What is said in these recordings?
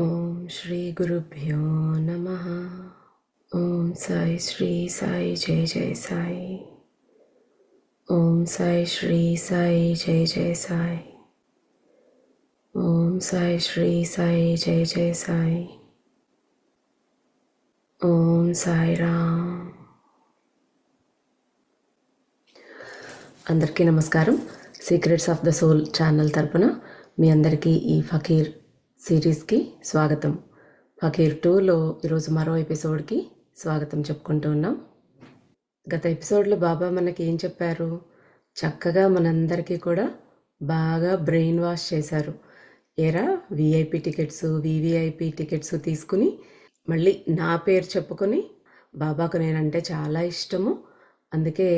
ఓం శ్రీ గురుభ్యో నమః. ఓం సాయి శ్రీ సాయి జై జై సాయి. ఓం సాయి శ్రీ సాయి జై జై సాయి. ఓం సాయి శ్రీ సాయి జై జై సాయి. ఓం సాయి రామ్. అందరికీ నమస్కారం. Secrets of the soul channel తరపున మీ అందరికీ ఈ ఫకీర్ సిరీస్కి స్వాగతం. ఫకీర్ 2లో ఈరోజు మరో ఎపిసోడ్కి స్వాగతం చెప్పుకుంటూ ఉన్నాం. గత ఎపిసోడ్లో బాబా మనకి ఏం చెప్పారు? చక్కగా మనందరికీ కూడా బాగా బ్రెయిన్ వాష్ చేశారు. ఏరా విఐపి టికెట్స్, వివిఐపి టికెట్స్ తీసుకుని మళ్ళీ నా పేరు చెప్పుకొని బాబాకు నేనంటే చాలా ఇష్టము, అందుకే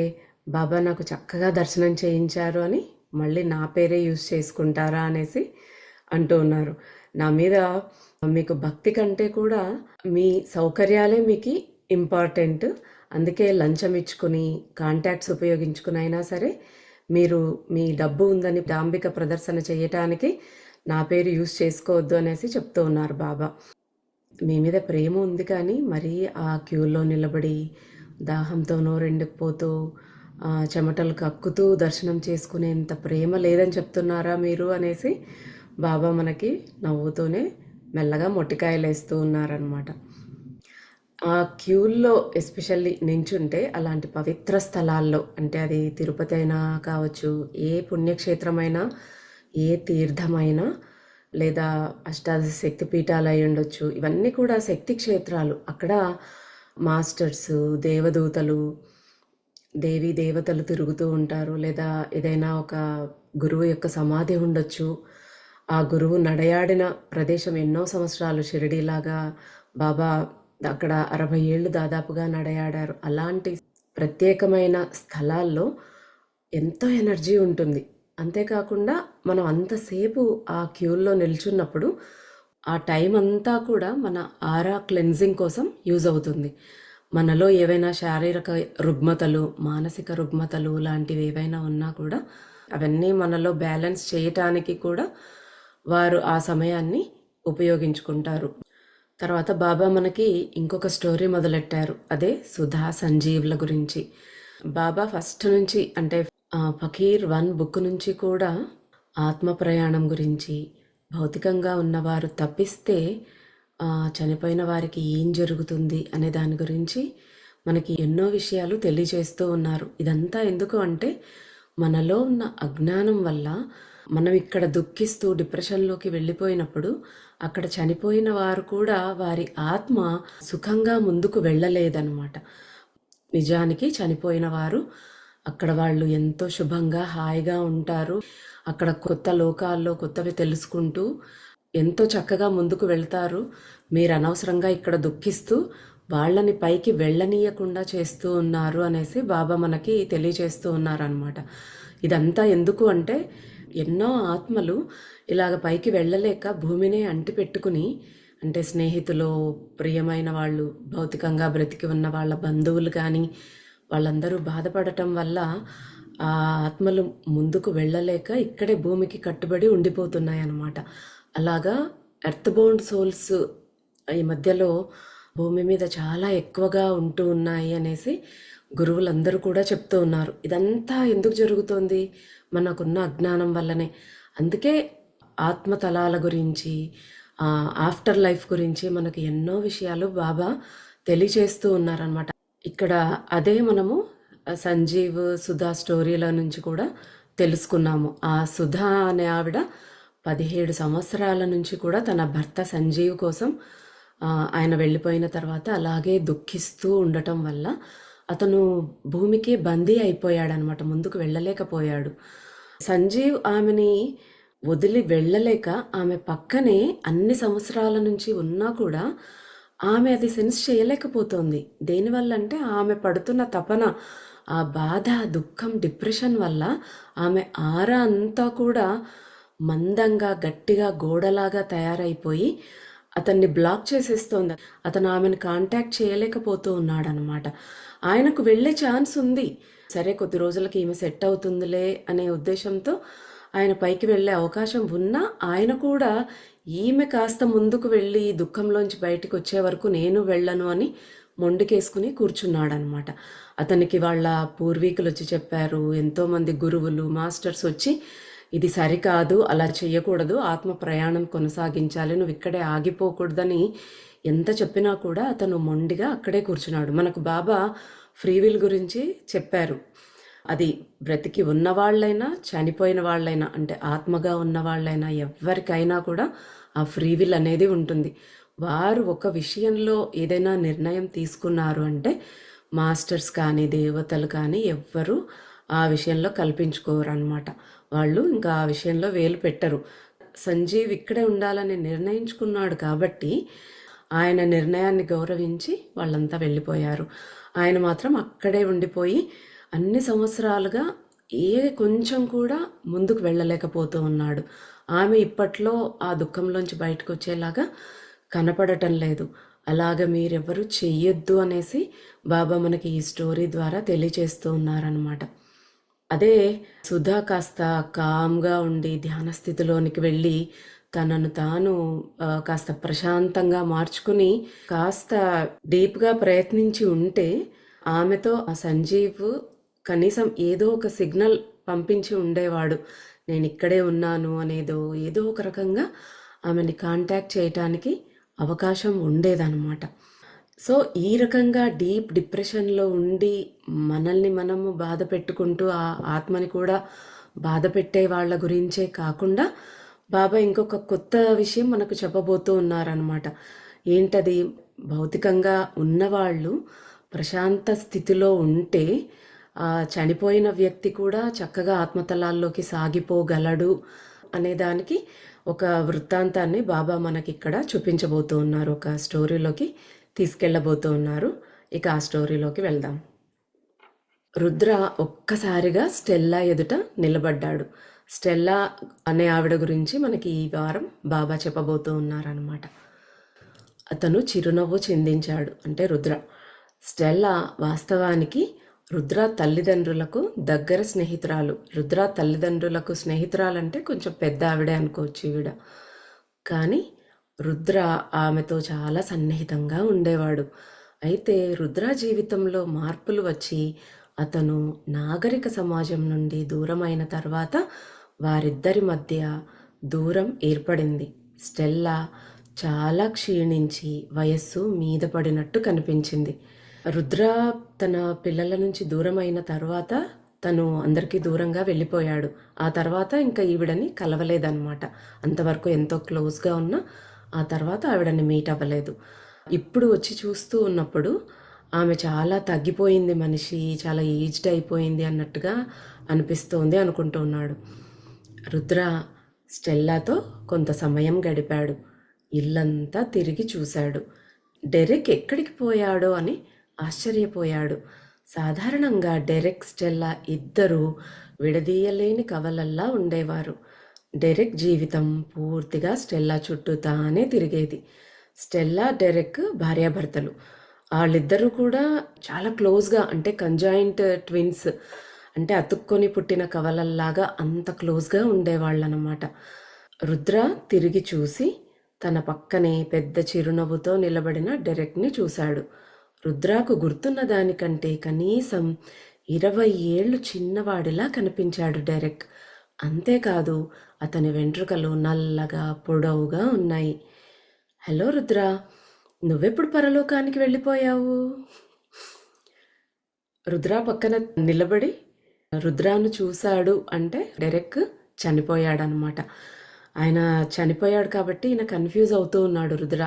బాబా నాకు చక్కగా దర్శనం చేయించారు అని మళ్ళీ నా పేరే యూజ్ చేసుకుంటారా అనేసి అంటూ ఉన్నారు. నా మీద మీకు భక్తి కంటే కూడా మీ సౌకర్యాలే మీకు ఇంపార్టెంట్, అందుకే లంచం ఇచ్చుకుని కాంటాక్ట్స్ ఉపయోగించుకుని అయినా సరే మీరు మీ డబ్బు ఉందని డాంబిక ప్రదర్శన చేయటానికి నా పేరు యూజ్ చేసుకోవద్దు అనేసి చెప్తూ ఉన్నారు బాబా. మీ మీద ప్రేమ ఉంది కానీ మరీ ఆ క్యూలో నిలబడి దాహంతోనో రెండుకుపోతూ చెమటలు కక్కుతూ దర్శనం చేసుకునేంత ప్రేమ లేదని చెప్తున్నారా మీరు అనేసి బాబా మనకి నవ్వుతూనే మెల్లగా మొట్టికాయలు వేస్తూ ఉన్నారనమాట. ఆ క్యూల్లో ఎస్పెషల్లీ నించుంటే అలాంటి పవిత్ర స్థలాల్లో, అంటే అది తిరుపతి అయినా కావచ్చు, ఏ పుణ్యక్షేత్రమైనా, ఏ తీర్థమైనా, లేదా అష్టాదశ శక్తి పీఠాలు అయి ఉండొచ్చు, ఇవన్నీ కూడా శక్తి క్షేత్రాలు. అక్కడ మాస్టర్స్, దేవదూతలు, దేవీ దేవతలు తిరుగుతూ ఉంటారు. లేదా ఏదైనా ఒక గురువు యొక్క సమాధి ఉండొచ్చు. ఆ గురువు నడయాడిన ప్రదేశం ఎన్నో సంవత్సరాలు షిరిడీలాగా బాబా అక్కడ 60 ఏళ్ళు దాదాపుగా నడయాడారు. అలాంటి ప్రత్యేకమైన స్థలాల్లో ఎంతో ఎనర్జీ ఉంటుంది. అంతేకాకుండా మనం అంతసేపు ఆ క్యూల్లో నిల్చున్నప్పుడు ఆ టైం అంతా కూడా మన ఆరా క్లెన్జింగ్ కోసం యూజ్ అవుతుంది. మనలో ఏవైనా శారీరక రుగ్మతలు, మానసిక రుగ్మతలు లాంటివి ఏవైనా ఉన్నా కూడా అవన్నీ మనలో బ్యాలెన్స్ చేయటానికి కూడా వారు ఆ సమయాన్ని ఉపయోగించుకుంటారు. తర్వాత బాబా మనకి ఇంకొక స్టోరీ మొదలెట్టారు, అదే సుధా సంజీవుల గురించి. బాబా ఫస్ట్ నుంచి, అంటే ఫకీర్ 1 బుక్ నుంచి కూడా ఆత్మ ప్రయాణం గురించి, భౌతికంగా ఉన్నవారు తప్పిస్తే చనిపోయిన వారికి ఏం జరుగుతుంది అనే దాని గురించి మనకి ఎన్నో విషయాలు తెలియజేస్తూ ఉన్నారు. ఇదంతా ఎందుకు అంటే మనలో ఉన్న అజ్ఞానం వల్ల మనం ఇక్కడ దుఃఖిస్తూ డిప్రెషన్లోకి వెళ్ళిపోయినప్పుడు అక్కడ చనిపోయిన వారు కూడా వారి ఆత్మ సుఖంగా ముందుకు వెళ్ళలేదన్నమాట. నిజానికి చనిపోయిన వారు అక్కడ వాళ్ళు ఎంతో శుభంగా హాయిగా ఉంటారు. అక్కడ కొత్త లోకాల్లో కొత్తవి తెలుసుకుంటూ ఎంతో చక్కగా ముందుకు వెళ్తారు. మీరు అనవసరంగా ఇక్కడ దుఃఖిస్తూ వాళ్ళని పైకి వెళ్ళనీయకుండా చేస్తూ ఉన్నారు అనేసి బాబా మనకి తెలియజేస్తూ ఉన్నారనమాట. ఇదంతా ఎందుకు అంటే ఎన్నో ఆత్మలు ఇలాగ పైకి వెళ్ళలేక భూమినే అంటిపెట్టుకుని, అంటే స్నేహితులు, ప్రియమైన వాళ్ళు, భౌతికంగా బ్రతికి ఉన్న వాళ్ళ బంధువులు కానీ వాళ్ళందరూ బాధపడటం వల్ల ఆ ఆత్మలు ముందుకు వెళ్ళలేక ఇక్కడే భూమికి కట్టుబడి ఉండిపోతున్నాయి అన్నమాట. అలాగా ఎర్త్ బౌండ్ సోల్స్ ఈ మధ్యలో భూమి మీద చాలా ఎక్కువగా ఉంటూ ఉన్నాయి అనేసి గురువులందరూ కూడా చెప్తూ ఉన్నారు. ఇదంతా ఎందుకు జరుగుతోంది? మనకున్న అజ్ఞానం వల్లనే. అందుకే ఆత్మతలాల గురించి, ఆఫ్టర్ లైఫ్ గురించి మనకి ఎన్నో విషయాలు బాబా తెలియచేస్తూ ఉన్నారనమాట. ఇక్కడ అదే మనము సంజీవ్ సుధా స్టోరీల నుంచి కూడా తెలుసుకున్నాము. ఆ సుధా అనే ఆవిడ 17 సంవత్సరాల నుంచి కూడా తన భర్త సంజీవ్ కోసం ఆయన వెళ్ళిపోయిన తర్వాత అలాగే దుఃఖిస్తూ ఉండటం వల్ల అతను భూమికి బందీ అయిపోయాడనమాట, ముందుకు వెళ్ళలేకపోయాడు. సంజీవ్ ఆమెని వదిలి వెళ్ళలేక ఆమె పక్కనే అన్ని సంవత్సరాల నుంచి ఉన్నా కూడా ఆమె అది సెన్స్ చేయలేకపోతుంది. దేనివల్ల అంటే ఆమె పడుతున్న తపన, ఆ బాధ, దుఃఖం, డిప్రెషన్ వల్ల ఆమె ఆరా అంతా కూడా మందంగా గట్టిగా గోడలాగా తయారైపోయి అతన్ని బ్లాక్ చేసేస్తోంది. అతను ఆమెను కాంటాక్ట్ చేయలేకపోతూ ఉన్నాడనమాట. ఆయనకు వెళ్ళే ఛాన్స్ ఉంది, సరే కొద్ది రోజులకి ఈమె సెట్ అవుతుందిలే అనే ఉద్దేశంతో ఆయన పైకి వెళ్ళే అవకాశం ఉన్నా ఆయన కూడా ఈమె కాస్త ముందుకు వెళ్ళి దుఃఖంలోంచి బయటికి వచ్చే వరకు నేను వెళ్ళను అని మొండికేసుకుని కూర్చున్నాడనమాట. అతనికి వాళ్ళ పూర్వీకులు వచ్చి చెప్పారు, ఎంతోమంది గురువులు మాస్టర్స్ వచ్చి ఇది సరికాదు, అలా చెయ్యకూడదు, ఆత్మ ప్రయాణం కొనసాగించాలి, నువ్వు ఇక్కడే ఆగిపోకూడదని ఎంత చెప్పినా కూడా అతను మొండిగా అక్కడే కూర్చున్నాడు. మనకు బాబా ఫ్రీవిల్ గురించి చెప్పారు. అది బ్రతికి ఉన్నవాళ్ళైనా చనిపోయిన వాళ్ళైనా, అంటే ఆత్మగా ఉన్న వాళ్ళైనా ఎవరికైనా కూడా ఆ ఫ్రీవిల్ అనేది ఉంటుంది. వారు ఒక విషయంలో ఏదైనా నిర్ణయం తీసుకున్నారు అంటే మాస్టర్స్ కానీ దేవతలు కానీ ఎవ్వరూ ఆ విషయంలో కల్పించుకోరు అనమాట. వాళ్ళు ఇంకా ఆ విషయంలో వేలు పెట్టరు. సంజీవ్ ఇక్కడే ఉండాలని నిర్ణయించుకున్నాడు కాబట్టి ఆయన నిర్ణయాన్ని గౌరవించి వాళ్ళంతా వెళ్ళిపోయారు. ఆయన మాత్రం అక్కడే ఉండిపోయి అన్ని సంవత్సరాలుగా కొంచెం కూడా ముందుకు వెళ్ళలేకపోతూ ఉన్నాడు. ఆమె ఇప్పట్లో ఆ దుఃఖంలోంచి బయటకు వచ్చేలాగా కనపడటం లేదు. అలాగ మీరెవ్వరూ చెయ్యొద్దు అనేసి బాబా మనకి ఈ స్టోరీ ద్వారా తెలియచేస్తూ ఉన్నారనమాట. అదే సుధా కాస్త కామ్గా ఉండి ధ్యాన స్థితిలోనికి వెళ్ళి తనను తాను కాస్త ప్రశాంతంగా మార్చుకుని కాస్త డీప్గా ప్రయత్నించి ఉంటే ఆమెతో ఆ సంజీవ్ కనీసం ఏదో ఒక సిగ్నల్ పంపించి ఉండేవాడు. నేను ఇక్కడే ఉన్నాను అనేదో ఏదో ఒక రకంగా ఆమెని కాంటాక్ట్ చేయటానికి అవకాశం ఉండేదన్నమాట. సో ఈ రకంగా డీప్ డిప్రెషన్లో ఉండి మనల్ని మనము బాధ పెట్టుకుంటూ ఆ ఆత్మని కూడా బాధ పెట్టే వాళ్ళ గురించే కాకుండా బాబా ఇంకొక కొత్త విషయం మనకు చెప్పబోతూ ఉన్నారనమాట. ఏంటది? భౌతికంగా ఉన్నవాళ్ళు ప్రశాంత స్థితిలో ఉంటే చనిపోయిన వ్యక్తి కూడా చక్కగా ఆత్మతలాల్లోకి సాగిపోగలడు అనేదానికి ఒక వృత్తాంతాన్ని బాబా మనకి ఇక్కడ చూపించబోతూ ఉన్నారు, ఒక స్టోరీలోకి తీసుకెళ్ళబోతూ ఉన్నారు. ఇక ఆ స్టోరీలోకి వెళ్దాం. రుద్ర ఒక్కసారిగా స్టెల్లా ఎదుట నిలబడ్డాడు. స్టెల్లా అనే ఆవిడ గురించి మనకి ఈ వారం బాబా చెప్పబోతూ ఉన్నారనమాట. అతను చిరునవ్వు చిందించాడు. అంటే రుద్ర. స్టెల్లా వాస్తవానికి రుద్ర తల్లిదండ్రులకు దగ్గర స్నేహితురాలు. రుద్ర తల్లిదండ్రులకు స్నేహితురాలంటే కొంచెం పెద్ద ఆవిడే అనుకోవచ్చు ఈవిడ. కానీ రుద్ర ఆమెతో చాలా సన్నిహితంగా ఉండేవాడు. అయితే రుద్ర జీవితంలో మార్పులు వచ్చి అతను నాగరిక సమాజం నుండి దూరమైన తర్వాత వారిద్దరి మధ్య దూరం ఏర్పడింది. స్టెల్లా చాలా క్షీణించి వయస్సు మీద పడినట్టు కనిపించింది. రుద్ర తన పిల్లల నుంచి దూరం అయిన తర్వాత తను అందరికీ దూరంగా వెళ్ళిపోయాడు. ఆ తర్వాత ఇంకా ఈవిడని కలవలేదన్నమాట. అంతవరకు ఎంతో క్లోజ్గా ఉన్నా ఆ తర్వాత ఆవిడని మీట్ అవ్వలేదు. ఇప్పుడు వచ్చి చూస్తూ ఉన్నప్పుడు ఆమె చాలా తగ్గిపోయింది, మనిషి చాలా ఏజ్డ్ అయిపోయింది అన్నట్టుగా అనిపిస్తోంది అనుకుంటూ ఉన్నాడు. రుద్ర స్టెల్లాతో కొంత సమయం గడిపాడు. ఇల్లంతా తిరిగి చూశాడు. డెరెక్ ఎక్కడికి పోయాడో అని ఆశ్చర్యపోయాడు. సాధారణంగా డెరెక్ స్టెల్లా ఇద్దరూ విడదీయలేని కవలల్లా ఉండేవారు. డెరెక్ జీవితం పూర్తిగా స్టెల్లా చుట్టూ తానే తిరిగేది. స్టెల్లా డెరెక్ భార్యాభర్తలు. వాళ్ళిద్దరూ కూడా చాలా క్లోజ్గా, అంటే కంజాయింట్ ట్విన్స్, అంటే అతుక్కొని పుట్టిన కవలల్లాగా అంత క్లోజ్గా ఉండేవాళ్ళనమాట. రుద్ర తిరిగి చూసి తన పక్కనే పెద్ద చిరునవ్వుతో నిలబడిన డెరెక్ని చూశాడు. రుద్రాకు గుర్తున్న దానికంటే కనీసం 20 ఏళ్ళు చిన్నవాడిలా కనిపించాడు డెరెక్. అంతేకాదు అతని వెంట్రుకలు నల్లగా పొడవుగా ఉన్నాయి. హలో రుద్ర, నువ్వెప్పుడు పరలోకానికి వెళ్ళిపోయావు? రుద్ర పక్కన నిలబడి రుద్రాను చూశాడు. అంటే డెరెక్ చనిపోయాడనమాట. ఆయన చనిపోయాడు కాబట్టి ఈయన కన్ఫ్యూజ్ అవుతూ ఉన్నాడు రుద్ర.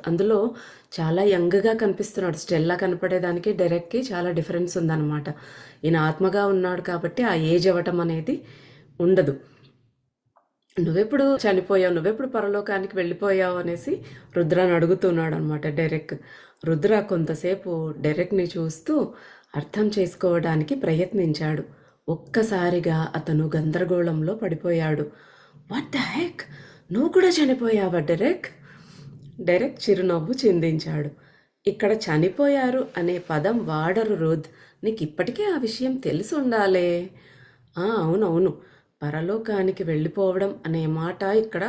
అందులో చాలా యంగ్గా కనిపిస్తున్నాడు. స్టెల్లా కనపడేదానికి డెరెక్కి చాలా డిఫరెన్స్ ఉందన్నమాట. ఈయన ఆత్మగా ఉన్నాడు కాబట్టి ఆ ఏజ్ అవ్వటం అనేది ఉండదు. నువ్వెప్పుడు చనిపోయావు, నువ్వెప్పుడు పరలోకానికి వెళ్ళిపోయావు అనేసి రుద్రాని అడుగుతున్నాడు అనమాట డెరెక్. రుద్ర కొంతసేపు డెరెక్ని చూస్తూ అర్థం చేసుకోవడానికి ప్రయత్నించాడు. ఒక్కసారిగా అతను గందరగోళంలో పడిపోయాడు. వాట్ ద హెక్, నువ్వు కూడా చనిపోయావా డెరెక్? డెరెక్ చిరునవ్వు చిందించాడు. ఇక్కడ చనిపోయారు అనే పదం వాడరు రుద్, నీకు ఇప్పటికే ఆ విషయం తెలిసి ఉండాలే. అవునవును, పరలోకానికి వెళ్ళిపోవడం అనే మాట ఇక్కడ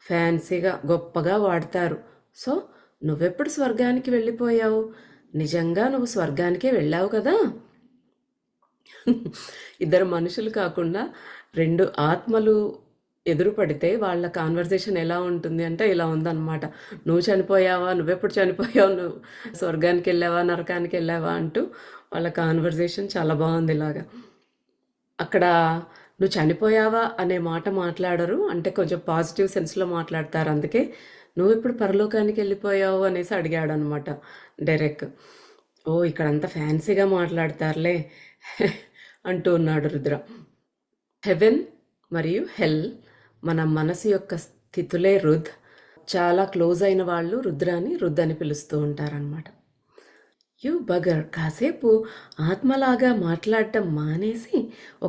ఫ్యాన్సీగా గొప్పగా వాడతారు. సో నువ్వెప్పుడు స్వర్గానికి వెళ్ళిపోయావు? నిజంగా నువ్వు స్వర్గానికే వెళ్ళావు కదా. ఇద్దరు మనుషులు కాకుండా 2 ఆత్మలు ఎదురుపడితే వాళ్ళ కాన్వర్జేషన్ ఎలా ఉంటుంది అంటే ఇలా ఉందన్నమాట. నువ్వు చనిపోయావా, నువ్వెప్పుడు చనిపోయావు, నువ్వు స్వర్గానికి వెళ్ళావా, నరకానికి వెళ్ళావా అంటూ వాళ్ళ కాన్వర్జేషన్ చాలా బాగుంది. ఇలాగా అక్కడ నువ్వు చనిపోయావా అనే మాట మాట్లాడరు, అంటే కొంచెం పాజిటివ్ సెన్స్లో మాట్లాడతారు. అందుకే నువ్వు ఇప్పుడు పరలోకానికి వెళ్ళిపోయావు అనేసి అడిగాడు అనమాట డైరెక్ట్. ఓ ఇక్కడంతా ఫ్యాన్సీగా మాట్లాడతారులే అంటూ ఉన్నాడు రుద్ర. హెవెన్ మరియు హెల్ మన మనసు యొక్క స్థితులే రుద్. చాలా క్లోజ్ అయిన వాళ్ళు రుద్రాని రుద్ అని పిలుస్తూ ఉంటారనమాట. యు బగర్, కాసేపు ఆత్మలాగా మాట్లాడటం మానేసి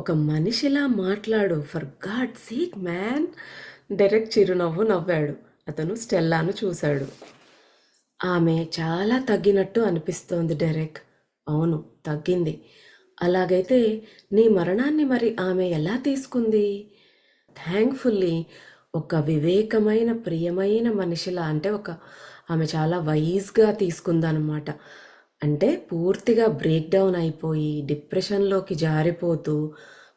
ఒక మనిషిలా మాట్లాడు, for God sake man. Direct చిరునవ్వు నవ్వాడు. అతను స్టెల్లాను చూశాడు. ఆమె చాలా తగ్గినట్టు అనిపిస్తోంది డెరెక్. అవును, తగ్గింది. అలాగైతే నీ మరణాన్ని మరి ఆమె ఎలా తీసుకుంది? థ్యాంక్ఫుల్లీ ఒక వివేకమైన ప్రియమైన మనిషిలా, అంటే ఆమె చాలా వైజ్గా తీసుకుందనమాట. అంటే పూర్తిగా బ్రేక్ డౌన్ అయిపోయి డిప్రెషన్లోకి జారిపోతూ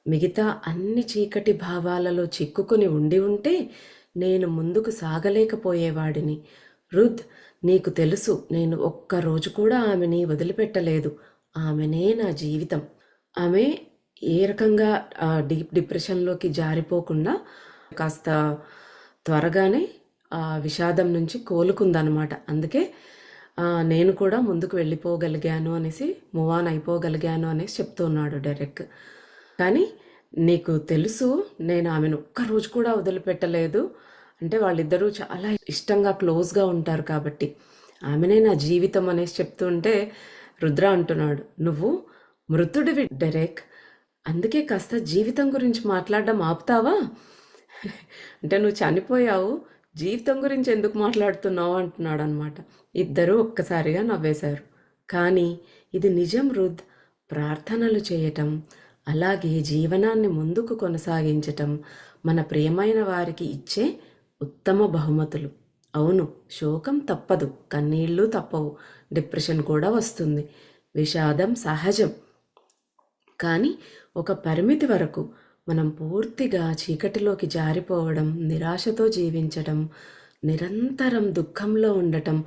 మిగతా అన్ని చీకటి భావాలలో చిక్కుకుని ఉంటే నేను ముందుకు సాగలేకపోయేవాడిని. రుద్, నీకు తెలుసు, నేను ఒక్కరోజు కూడా ఆమెని వదిలిపెట్టలేదు. ఆమెనే నా జీవితం. ఆమె ఏ రకంగా డీప్ డిప్రెషన్లోకి జారిపోకుండా కాస్త త్వరగానే విషాదం నుంచి కోలుకుందనమాట. అందుకే నేను కూడా ముందుకు వెళ్ళిపోగలిగాను అనేసి, మూవ్ ఆన్ అయిపోగలిగాను అనేసి చెప్తున్నాడు డైరెక్ట్. కానీ నీకు తెలుసు, నేను ఆమెను ఒక్కరోజు కూడా వదిలిపెట్టలేదు. అంటే వాళ్ళిద్దరూ చాలా ఇష్టంగా క్లోజ్గా ఉంటారు కాబట్టి ఆమెనే నా జీవితం అనేసి చెప్తుంటే రుద్ర అంటున్నాడు, నువ్వు మృతుడివి డెరెక్, అందుకే కాస్త జీవితం గురించి మాట్లాడడం ఆపుతావా? అంటే నువ్వు చనిపోయావు, జీవితం గురించి ఎందుకు మాట్లాడుతున్నావు అంటున్నాడు అనమాట. ఇద్దరూ ఒక్కసారిగా నవ్వేశారు. కానీ ఇది నిజం రుద్. ప్రార్థనలు చేయటం, అలాగే జీవనాన్ని ముందుకు కొనసాగించటం మన ప్రియమైన వారికి ఇచ్చే ఉత్తమ బహుమతులు. అవును, శోకం తప్పదు, కన్నీళ్ళు తప్పవు, డిప్రెషన్ కూడా వస్తుంది, విషాదం సహజం. కానీ ఒక పరిమితి వరకు మనం పూర్తిగా చీకటిలోకి జారిపోవడం, నిరాశతో జీవించడం, నిరంతరం దుఃఖంలో ఉండటం,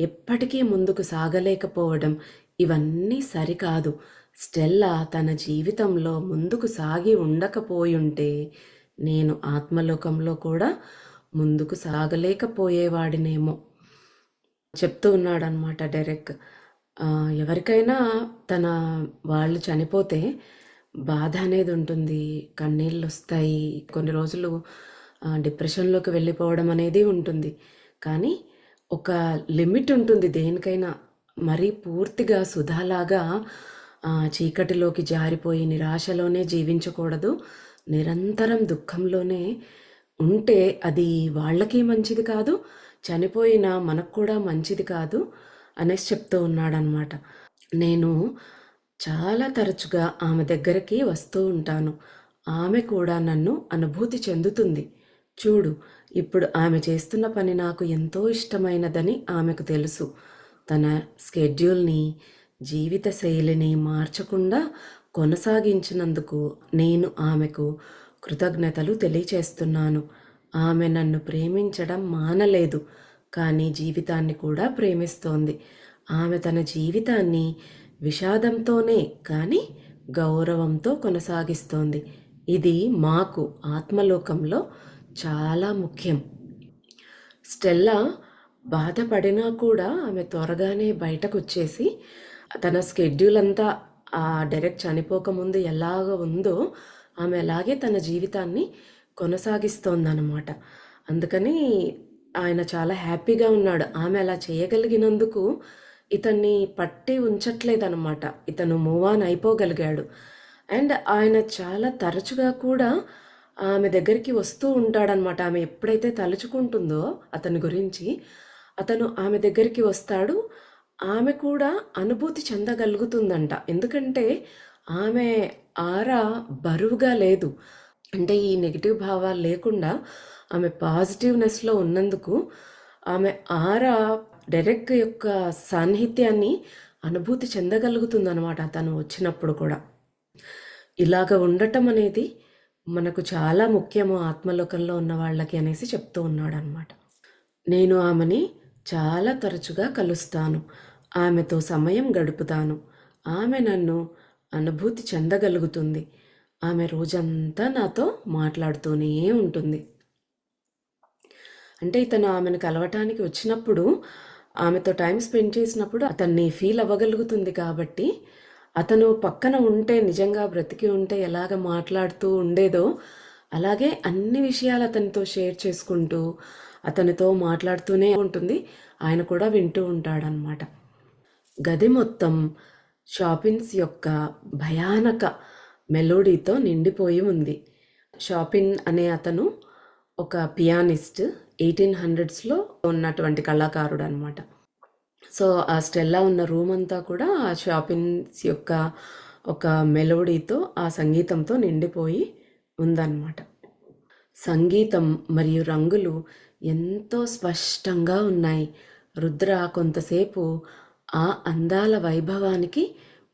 ఎప్పటికీ ముందుకు సాగలేకపోవడం, ఇవన్నీ సరికాదు. స్టెల్లా తన జీవితంలో ముందుకు సాగి ఉండకపోయుంటే నేను ఆత్మలోకంలో కూడా ముందుకు సాగలేకపోయేవాడినేమో చెప్తూ ఉన్నాడనమాట డైరెక్ట్. ఎవరికైనా తన వాళ్ళు చనిపోతే బాధ అనేది ఉంటుంది, కన్నీళ్ళు వస్తాయి, కొన్ని రోజులు డిప్రెషన్లోకి వెళ్ళిపోవడం అనేది ఉంటుంది. కానీ ఒక లిమిట్ ఉంటుంది దేనికైనా. మరీ పూర్తిగా సుధాలాగా చీకటిలోకి జారిపోయి నిరాశలోనే జీవించకూడదు. నిరంతరం దుఃఖంలోనే ఉంటే అది వాళ్ళకి మంచిది కాదు, చనిపోయినా మనకు కూడా మంచిది కాదు అనేసి చెప్తూ ఉన్నాడనమాట. నేను చాలా తరచుగా ఆమె దగ్గరికి వస్తూ ఉంటాను. ఆమె కూడా నన్ను అనుభూతి చెందుతుంది. చూడు, ఇప్పుడు ఆమె చేస్తున్న పని నాకు ఎంతో ఇష్టమైనదని ఆమెకు తెలుసు. తన స్కెడ్యూల్ని, జీవిత శైలిని మార్చకుండా కొనసాగించినందుకు నేను ఆమెకు కృతజ్ఞతలు తెలియచేస్తున్నాను. ఆమె నన్ను ప్రేమించడం మానలేదు, కానీ జీవితాన్ని కూడా ప్రేమిస్తోంది. ఆమె తన జీవితాన్ని విషాదంతోనే కానీ గౌరవంతో కొనసాగిస్తోంది. ఇది మాకు ఆత్మలోకంలో చాలా ముఖ్యం. స్టెల్లా బాధపడినా కూడా ఆమె త్వరగానే బయటకు వచ్చేసి తన స్కెడ్యూల్ అంతా డైరెక్ట్ చనిపోకముందు ఎలాగ ఉందో ఆమె అలాగే తన జీవితాన్ని కొనసాగిస్తోందన్నమాట. అందుకని ఆయన చాలా హ్యాపీగా ఉన్నాడు. ఆమె అలా చేయగలిగినందుకు ఇతన్ని పట్టి ఉంచట్లేదన్నమాట. ఇతను మూవ్ ఆన్ అయిపోగలిగాడు. అండ్ ఆయన చాలా తరచుగా కూడా ఆమె దగ్గరికి వస్తూ ఉంటాడనమాట. ఆమె ఎప్పుడైతే తలుచుకుంటుందో అతని గురించి, అతను ఆమె దగ్గరికి వస్తాడు. ఆమె కూడా అనుభూతి చెందగలుగుతుందంట. ఎందుకంటే ఆమె ఆరా బరువుగా లేదు, అంటే ఈ నెగిటివ్ భావాలు లేకుండా ఆమె పాజిటివ్నెస్లో ఉన్నందుకు ఆమె ఆరా డెరెక్ యొక్క సాన్నిహిత్యాన్ని అనుభూతి చెందగలుగుతుందన్నమాట తను వచ్చినప్పుడు కూడా. ఇలాగ ఉండటం అనేది మనకు చాలా ముఖ్యము ఆత్మలోకంలో ఉన్న వాళ్ళకి అనేసి చెప్తూ ఉన్నాడు అనమాట. నేను ఆమెని చాలా తరచుగా కలుస్తాను, ఆమెతో సమయం గడుపుతాను, ఆమె నన్ను అనుభూతి చెందగలుగుతుంది, ఆమె రోజంతా నాతో మాట్లాడుతూనే ఉంటుంది. అంటే ఇతను ఆమెను కలవటానికి వచ్చినప్పుడు ఆమెతో టైం స్పెండ్ చేసినప్పుడు అతన్ని ఫీల్ అవ్వగలుగుతుంది కాబట్టి అతను పక్కన ఉంటే నిజంగా బ్రతికి ఉంటే ఎలాగ మాట్లాడుతూ ఉండేదో అలాగే అన్ని విషయాలు అతనితో షేర్ చేసుకుంటూ అతనితో మాట్లాడుతూనే ఉంటుంది. ఆయన కూడా వింటూ ఉంటాడనమాట. గది మొత్తం షాపిన్స్ యొక్క భయానక మెలోడీతో నిండిపోయి ఉంది. షాపిన్ అనే అతను ఒక పియానిస్ట్, 1800స్లో ఉన్నటువంటి కళాకారుడు అనమాట. సో ఆ స్టెల్లా ఉన్న రూమ్ అంతా కూడా ఆ షాపిన్స్ యొక్క ఒక మెలోడీతో, ఆ సంగీతంతో నిండిపోయి ఉందన్నమాట. సంగీతం మరియు రంగులు ఎంతో స్పష్టంగా ఉన్నాయి. రుద్ర కొంతసేపు ఆ అందాల వైభవానికి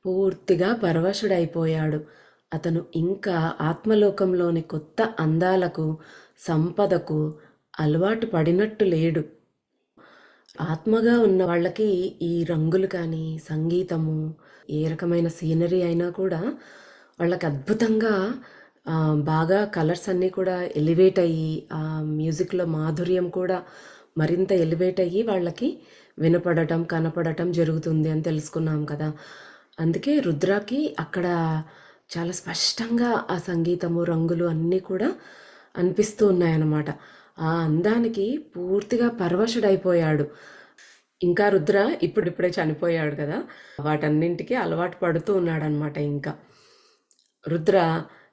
పూర్తిగా పరవశుడైపోయాడు. అతను ఇంకా ఆత్మలోకంలోని కొత్త అందాలకు, సంపదకు అలవాటు పడినట్టు లేడు. ఆత్మగా ఉన్న వాళ్ళకి ఈ రంగులు కానీ, సంగీతము, ఏ రకమైన సీనరీ అయినా కూడా వాళ్ళకి అద్భుతంగా బాగా కలర్స్ అన్నీ కూడా ఎలివేట్ అయ్యి, ఆ మ్యూజిక్లో మాధుర్యం కూడా మరింత ఎలివేట్ అయ్యి వాళ్ళకి వినపడటం, కనపడటం జరుగుతుంది అని తెలుసుకున్నాం కదా. అందుకే రుద్రాకి అక్కడ చాలా స్పష్టంగా ఆ సంగీతము, రంగులు అన్నీ కూడా అనిపిస్తూ ఉన్నాయన్నమాట. ఆ అందానికి పూర్తిగా పరవశుడైపోయాడు. ఇంకా రుద్ర ఇప్పుడిప్పుడే చనిపోయాడు కదా, వాటన్నింటికి అలవాటు పడుతూ ఉన్నాడనమాట. ఇంకా రుద్ర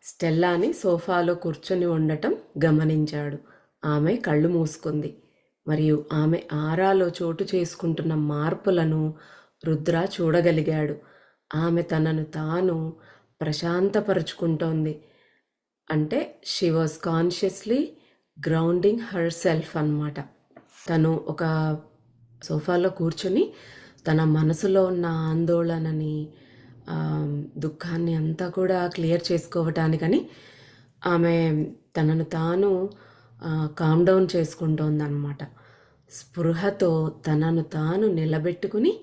స్టెల్లాని సోఫాలో కూర్చొని ఉండటం గమనించాడు. ఆమె కళ్ళు మూసుకుంది మరియు ఆమె ఆరాలో చోటు చేసుకుంటున్న మార్పులను రుద్ర చూడగలిగాడు. ఆమె తనను తాను ప్రశాంతపరుచుకుంటోంది. అంటే she was consciously grounding her self అన్నమాట. తను ఒక సోఫాలో కూర్చొని తన మనసులో ఉన్న ఆందోళనని, దుఃఖాన్ని అంతా కూడా క్లియర్ చేసుకోవటానికని ఆమె తనను తాను కామ్ డౌన్ చేసుకుంటోందన్నమాట. స్పృహతో తనను తాను నిలబెట్టుకుని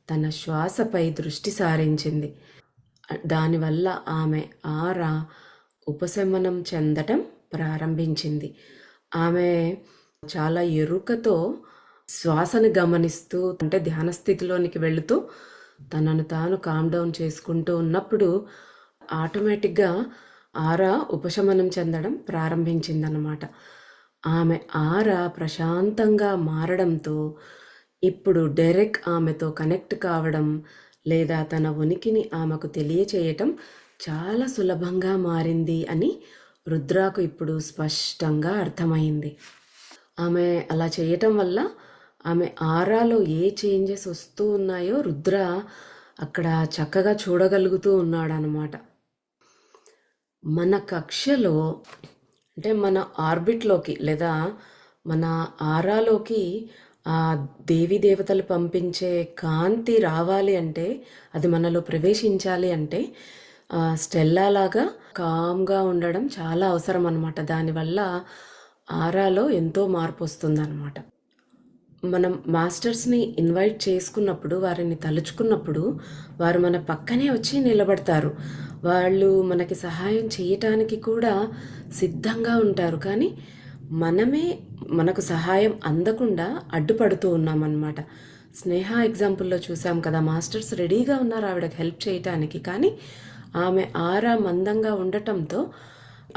తన శ్వాసపై దృష్టి సారించింది. దానివల్ల ఆమె ఆరా ఉపశమనం చెందటం ప్రారంభించింది. ఆమె చాలా ఎరుకతో శ్వాసను గమనిస్తూ, అంటే ధ్యాన స్థితిలోనికి వెళుతూ తనను తాను కామ్ డౌన్ చేసుకుంటూ ఉన్నప్పుడు ఆటోమేటిక్గా ఆరా ఉపశమనం చెందడం ప్రారంభించిందన్నమాట. ఆమె ఆరా ప్రశాంతంగా మారడంతో ఇప్పుడు డెరెక్ ఆమెతో కనెక్ట్ కావడం లేదా తన ఉనికిని ఆమెకు తెలియచేయటం చాలా సులభంగా మారింది అని రుద్రాకు ఇప్పుడు స్పష్టంగా అర్థమైంది. ఆమె అలా చేయటం వల్ల ఆమె ఆరాలో ఏ చేంజెస్ వస్తూ ఉన్నాయో రుద్ర అక్కడ చక్కగా చూడగలుగుతూ ఉన్నాడనమాట. మన కక్షలో, అంటే మన ఆర్బిట్లోకి లేదా మన ఆరాలోకి ఆ దేవీ దేవతలు పంపించే కాంతి రావాలి అంటే, అది మనలో ప్రవేశించాలి అంటే స్టెల్లాలాగా కామ్గా ఉండడం చాలా అవసరం అన్నమాట. దానివల్ల ఆరాలో ఎంతో మార్పు వస్తుందన్నమాట. మనం మాస్టర్స్ని ఇన్వైట్ చేసుకున్నప్పుడు, వారిని తలుచుకున్నప్పుడు వారు మన పక్కనే వచ్చి నిలబడతారు. వాళ్ళు మనకి సహాయం చేయటానికి కూడా సిద్ధంగా ఉంటారు. కానీ మనమే మనకు సహాయం అందకుండా అడ్డుపడుతూ ఉన్నామన్నమాట. స్నేహ ఎగ్జాంపుల్లో చూసాం కదా, మాస్టర్స్ రెడీగా ఉన్నారు ఆవిడకి హెల్ప్ చేయటానికి. కానీ ఆమె ఆరా మందంగా ఉండటంతో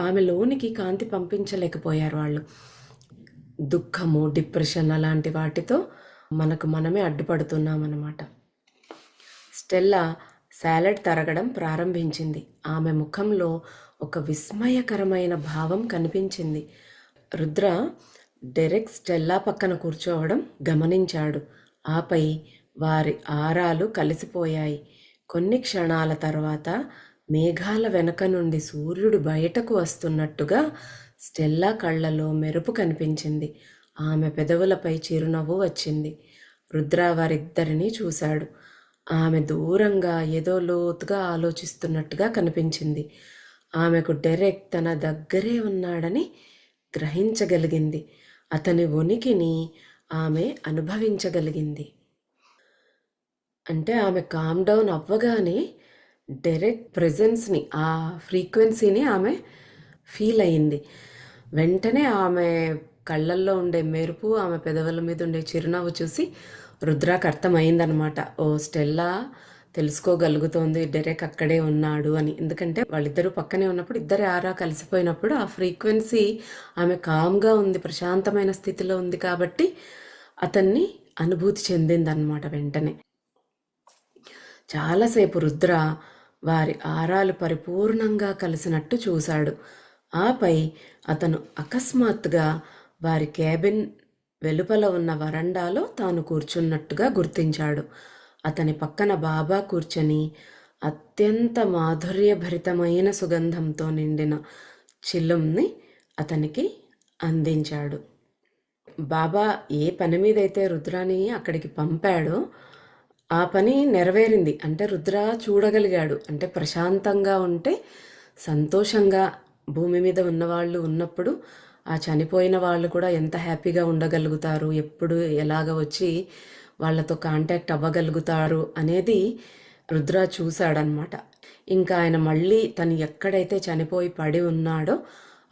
ఆమె లోనికి కాంతి పంపించలేకపోయారు వాళ్ళు. దుఃఖము, డిప్రెషన్ అలాంటి వాటితో మనకు మనమే అడ్డుపడుతున్నామన్నమాట. స్టెల్లా సాలడ్ తరగడం ప్రారంభించింది. ఆమె ముఖంలో ఒక విస్మయకరమైన భావం కనిపించింది. రుద్ర డెరెక్ స్టెల్లా పక్కన కూర్చోవడం గమనించాడు. ఆపై వారి ఆరాలు కలిసిపోయాయి. కొన్ని క్షణాల తర్వాత మేఘాల వెనక నుండి సూర్యుడు బయటకు వస్తున్నట్టుగా స్టెల్లా కళ్ళలో మెరుపు కనిపించింది. ఆమె పెదవులపై చిరునవ్వు వచ్చింది. రుద్ర వారిద్దరినీ చూశాడు. ఆమె దూరంగా ఏదో లోతుగా ఆలోచిస్తున్నట్టుగా కనిపించింది. ఆమెకు డెరెక్ తన దగ్గరే ఉన్నాడని గ్రహించగలిగింది. అతని ఉనికిని ఆమె అనుభవించగలిగింది. అంటే ఆమె కామ్ డౌన్ అవ్వగానే డెరెక్ ప్రెజెన్స్ని, ఆ ఫ్రీక్వెన్సీని ఆమె ఫీల్ అయింది. వెంటనే ఆమె కళ్ళల్లో ఉండే మెరుపు, ఆమె పెదవుల మీద ఉండే చిరునవ్వు చూసి రుద్రాకు అర్థమైందనమాట. ఓ స్టెల్లా తెలుసుకోగలుగుతోంది డెరెక్ అక్కడే ఉన్నాడు అని. ఎందుకంటే వాళ్ళిద్దరూ పక్కనే ఉన్నప్పుడు, ఇద్దరి ఆరా కలిసిపోయినప్పుడు ఆ ఫ్రీక్వెన్సీ ఆమె కామ్గా ఉంది, ప్రశాంతమైన స్థితిలో ఉంది కాబట్టి అతన్ని అనుభూతి చెందిందనమాట వెంటనే. చాలాసేపు రుద్ర వారి ఆరాలు పరిపూర్ణంగా కలిసినట్టు చూశాడు. ఆపై అతను అకస్మాత్తుగా వారి క్యాబిన్ వెలుపల ఉన్న వరండాలో తాను కూర్చున్నట్టుగా గుర్తించాడు. అతని పక్కన బాబా కూర్చొని అత్యంత మాధుర్యభరితమైన సుగంధంతో నిండిన చిల్లుంని అతనికి అందించాడు. బాబా ఏ పని మీదైతే రుద్రాని అక్కడికి పంపాడో ఆ పని నెరవేరింది. అంటే రుద్ర చూడగలిగాడు. అంటే ప్రశాంతంగా ఉంటే, సంతోషంగా భూమి మీద ఉన్నవాళ్ళు ఉన్నప్పుడు ఆ చనిపోయిన వాళ్ళు కూడా ఎంత హ్యాపీగా ఉండగలుగుతారు, ఎప్పుడు ఎలాగ వచ్చి వాళ్ళతో కాంటాక్ట్ అవ్వగలుగుతారు అనేది రుద్ర చూశాడనమాట. ఇంకా ఆయన మళ్ళీ తను ఎక్కడైతే చనిపోయి పడి ఉన్నాడో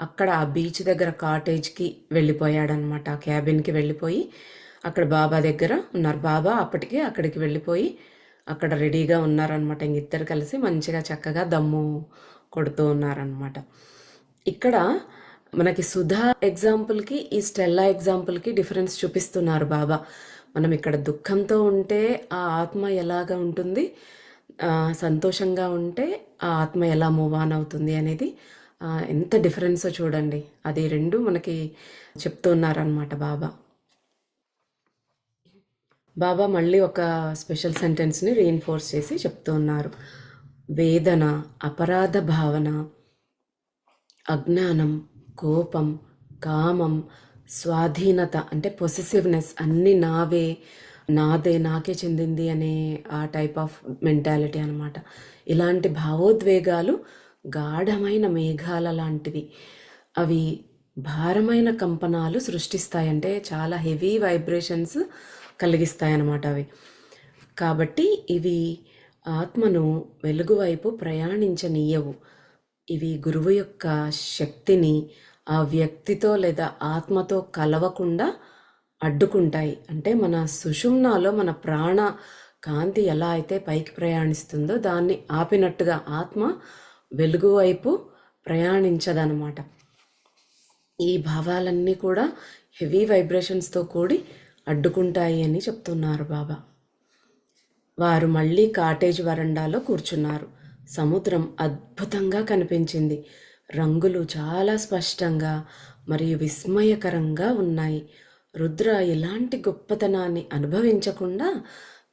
అక్కడ ఆ బీచ్ దగ్గర కాటేజ్కి వెళ్ళిపోయాడనమాట. ఆ క్యాబిన్కి వెళ్ళిపోయి అక్కడ బాబా దగ్గర ఉన్నారు. బాబా అప్పటికే అక్కడికి వెళ్ళిపోయి అక్కడ రెడీగా ఉన్నారనమాట. ఇంక ఇద్దరు కలిసి మంచిగా చక్కగా దమ్ము కొడుతూ ఉన్నారనమాట. ఇక్కడ మనకి సుధా ఎగ్జాంపుల్కి ఈ స్టెల్లా ఎగ్జాంపుల్కి డిఫరెన్స్ చూపిస్తున్నారు బాబా. మనం ఇక్కడ దుఃఖంతో ఉంటే ఆ ఆత్మ ఎలాగ ఉంటుంది, సంతోషంగా ఉంటే ఆ ఆత్మ ఎలా మూవ్ ఆన్ అవుతుంది అనేది ఎంత డిఫరెన్సో చూడండి. అది రెండు మనకి చెప్తున్నారనమాట బాబా. బాబా మళ్ళీ ఒక స్పెషల్ సెంటెన్స్ని రీఇన్ఫోర్స్ చేసి చెప్తూ ఉన్నారు. వేదన, అపరాధ భావన, అజ్ఞానం, కోపం, కామం, స్వాధీనత అంటే పొసెసివ్నెస్, అన్నీ నావే, నాదే, నాకే చెందింది అనే ఆ టైప్ ఆఫ్ మెంటాలిటీ అనమాట. ఇలాంటి భావోద్వేగాలు గాఢమైన మేఘాల లాంటివి. అవి భారమైన కంపనాలు సృష్టిస్తాయంటే చాలా హెవీ వైబ్రేషన్స్ కలిగిస్తాయన్నమాట అవి. కాబట్టి ఇవి ఆత్మను వెలుగు వైపు ప్రయాణించనీయవు. ఇవి గురువు యొక్క శక్తిని ఆ వ్యక్తితో లేదా ఆత్మతో కలవకుండా అడ్డుకుంటాయి. అంటే మన సుషుమ్నాలో మన ప్రాణ కాంతి ఎలా అయితే పైకి ప్రయాణిస్తుందో దాన్ని ఆపినట్టుగా ఆత్మ వెలుగు వైపు ప్రయాణించదనమాట. ఈ భావాలన్నీ కూడా హెవీ వైబ్రేషన్స్తో కూడి అడ్డుకుంటాయి అని చెప్తున్నారు బాబా. వారు మళ్ళీ కాటేజ్ వరండాలో కూర్చున్నారు. సముద్రం అద్భుతంగా కనిపించింది. రంగులు చాలా స్పష్టంగా మరియు విస్మయకరంగా ఉన్నాయి. రుద్ర ఇలాంటి గొప్పతనాన్ని అనుభవించకుండా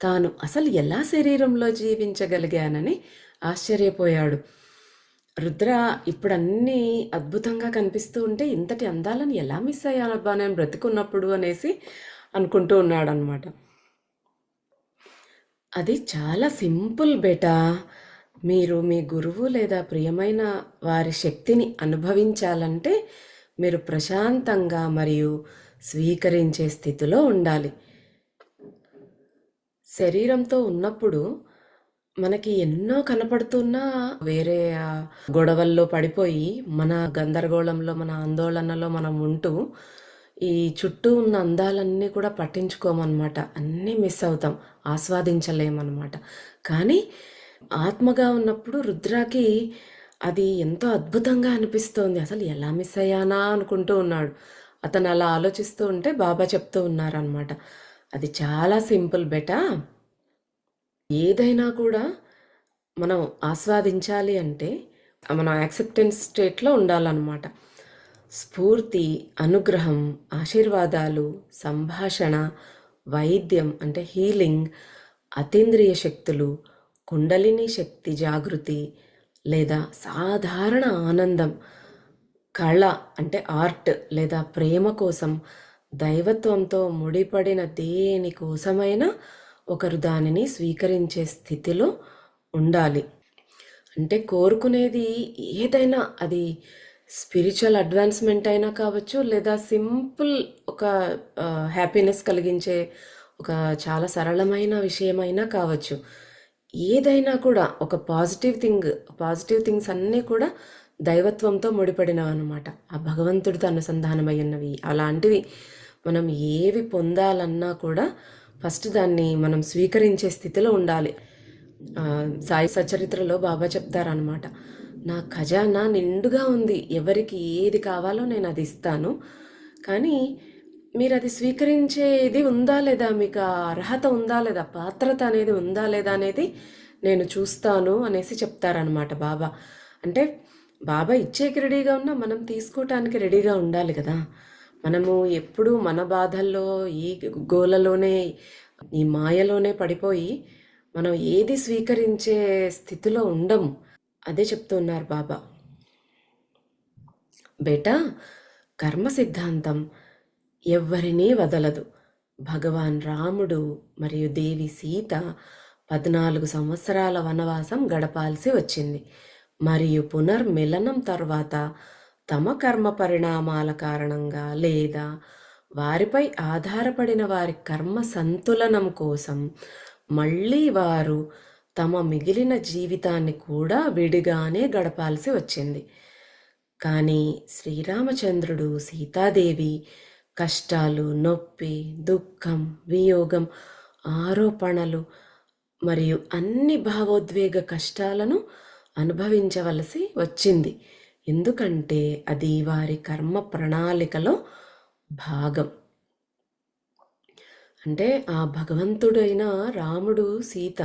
తాను అసలు ఎలా శరీరంలో జీవించగలిగానని ఆశ్చర్యపోయాడు. రుద్ర ఇప్పుడు అన్నీ అద్భుతంగా కనిపిస్తూ ఉంటే ఇంతటి అందాలను ఎలా మిస్ అయ్యానబ్బా నేను బ్రతికున్నప్పుడు అనేసి అనుకుంటూ ఉన్నాడనమాట. అది చాలా సింపుల్ బేటా. మీరు మీ గురువు లేదా ప్రియమైన వారి శక్తిని అనుభవించాలంటే మీరు ప్రశాంతంగా మరియు స్వీకరించే స్థితిలో ఉండాలి. శరీరంతో ఉన్నప్పుడు మనకి ఎన్నో కనపడుతున్నా వేరే గొడవల్లో పడిపోయి మన గందరగోళంలో, మన ఆందోళనలో మనం ఉంటూ ఈ చుట్టూ ఉన్న అందాలన్నీ కూడా పట్టించుకోమన్నమాట. అన్నీ మిస్ అవుతాం, ఆస్వాదించలేమన్నమాట. కానీ ఆత్మగా ఉన్నప్పుడు రుద్రాకి అది ఎంతో అద్భుతంగా అనిపిస్తోంది. అసలు ఎలా మిస్ అయ్యానా అనుకుంటూ ఉన్నాడు. అతను అలా ఆలోచిస్తూ ఉంటే బాబా చెప్తూ ఉన్నారనమాట. అది చాలా సింపుల్ బేటా. ఏదైనా కూడా మనం ఆస్వాదించాలి అంటే మనం యాక్సెప్టెన్స్ స్టేట్లో ఉండాలన్నమాట. స్ఫూర్తి, అనుగ్రహం, ఆశీర్వాదాలు, సంభాషణ, వైద్యం అంటే హీలింగ్, అతీంద్రియ శక్తులు, కుండలిని శక్తి జాగృతి, లేదా సాధారణ ఆనందం, కళ అంటే ఆర్ట్ లేదా ప్రేమ కోసం దైవత్వంతో ముడిపడిన దేనికోసమైనా ఒకరు దానిని స్వీకరించే స్థితిలో ఉండాలి. అంటే కోరుకునేది ఏదైనా, అది స్పిరిచువల్ అడ్వాన్స్మెంట్ అయినా కావచ్చు, లేదా సింపుల్ ఒక హ్యాపీనెస్ కలిగించే ఒక చాలా సరళమైన విషయమైనా కావచ్చు. ఏదైనా కూడా ఒక పాజిటివ్ థింగ్స్ అన్నీ కూడా దైవత్వంతో ముడిపడినవి అనమాట. ఆ భగవంతుడితో అనుసంధానమై ఉన్నవి. అలాంటివి మనం ఏవి పొందాలన్నా కూడా ఫస్ట్ దాన్ని మనం స్వీకరించే స్థితిలో ఉండాలి. సాయి సచరిత్రలో బాబా చెప్తారనమాట, నా ఖజానా నిండుగా ఉంది, ఎవరికి ఏది కావాలో నేను అది ఇస్తాను, కానీ మీరు అది స్వీకరించేది ఉందా లేదా, మీకు ఆ అర్హత ఉందా లేదా, పాత్రత అనేది ఉందా లేదా అనేది నేను చూస్తాను అనేసి చెప్తారనమాట బాబా. అంటే బాబా ఇచ్చేకి రెడీగా ఉన్నా మనం తీసుకోవటానికి రెడీగా ఉండాలి కదా. మనము ఎప్పుడు మన బాధల్లో ఈ గోలలోనే, ఈ మాయలోనే పడిపోయి మనం ఏది స్వీకరించే స్థితిలో ఉండము. అదే చెప్తున్నారు బాబా. బేటా, కర్మ సిద్ధాంతం ఎవ్వరినీ వదలదు. భగవాన్ రాముడు మరియు దేవి సీత 14 సంవత్సరాల వనవాసం గడపాల్సి వచ్చింది. మరియు పునర్మిలనం తర్వాత తమ కర్మ పరిణామాల కారణంగా లేదా వారిపై ఆధారపడిన వారి కర్మ సంతులనం కోసం మళ్ళీ వారు తమ మిగిలిన జీవితాన్ని కూడా విడిగానే గడపాల్సి వచ్చింది. కానీ శ్రీరామచంద్రుడు, సీతాదేవి కష్టాలు, నొప్పి, దుఃఖం, వియోగం, ఆరోపణలు మరియు అన్ని భావోద్వేగ కష్టాలను అనుభవించవలసి వచ్చింది. ఎందుకంటే అది వారి కర్మ ప్రణాళికలో భాగం. అంటే ఆ భగవంతుడైన రాముడు, సీత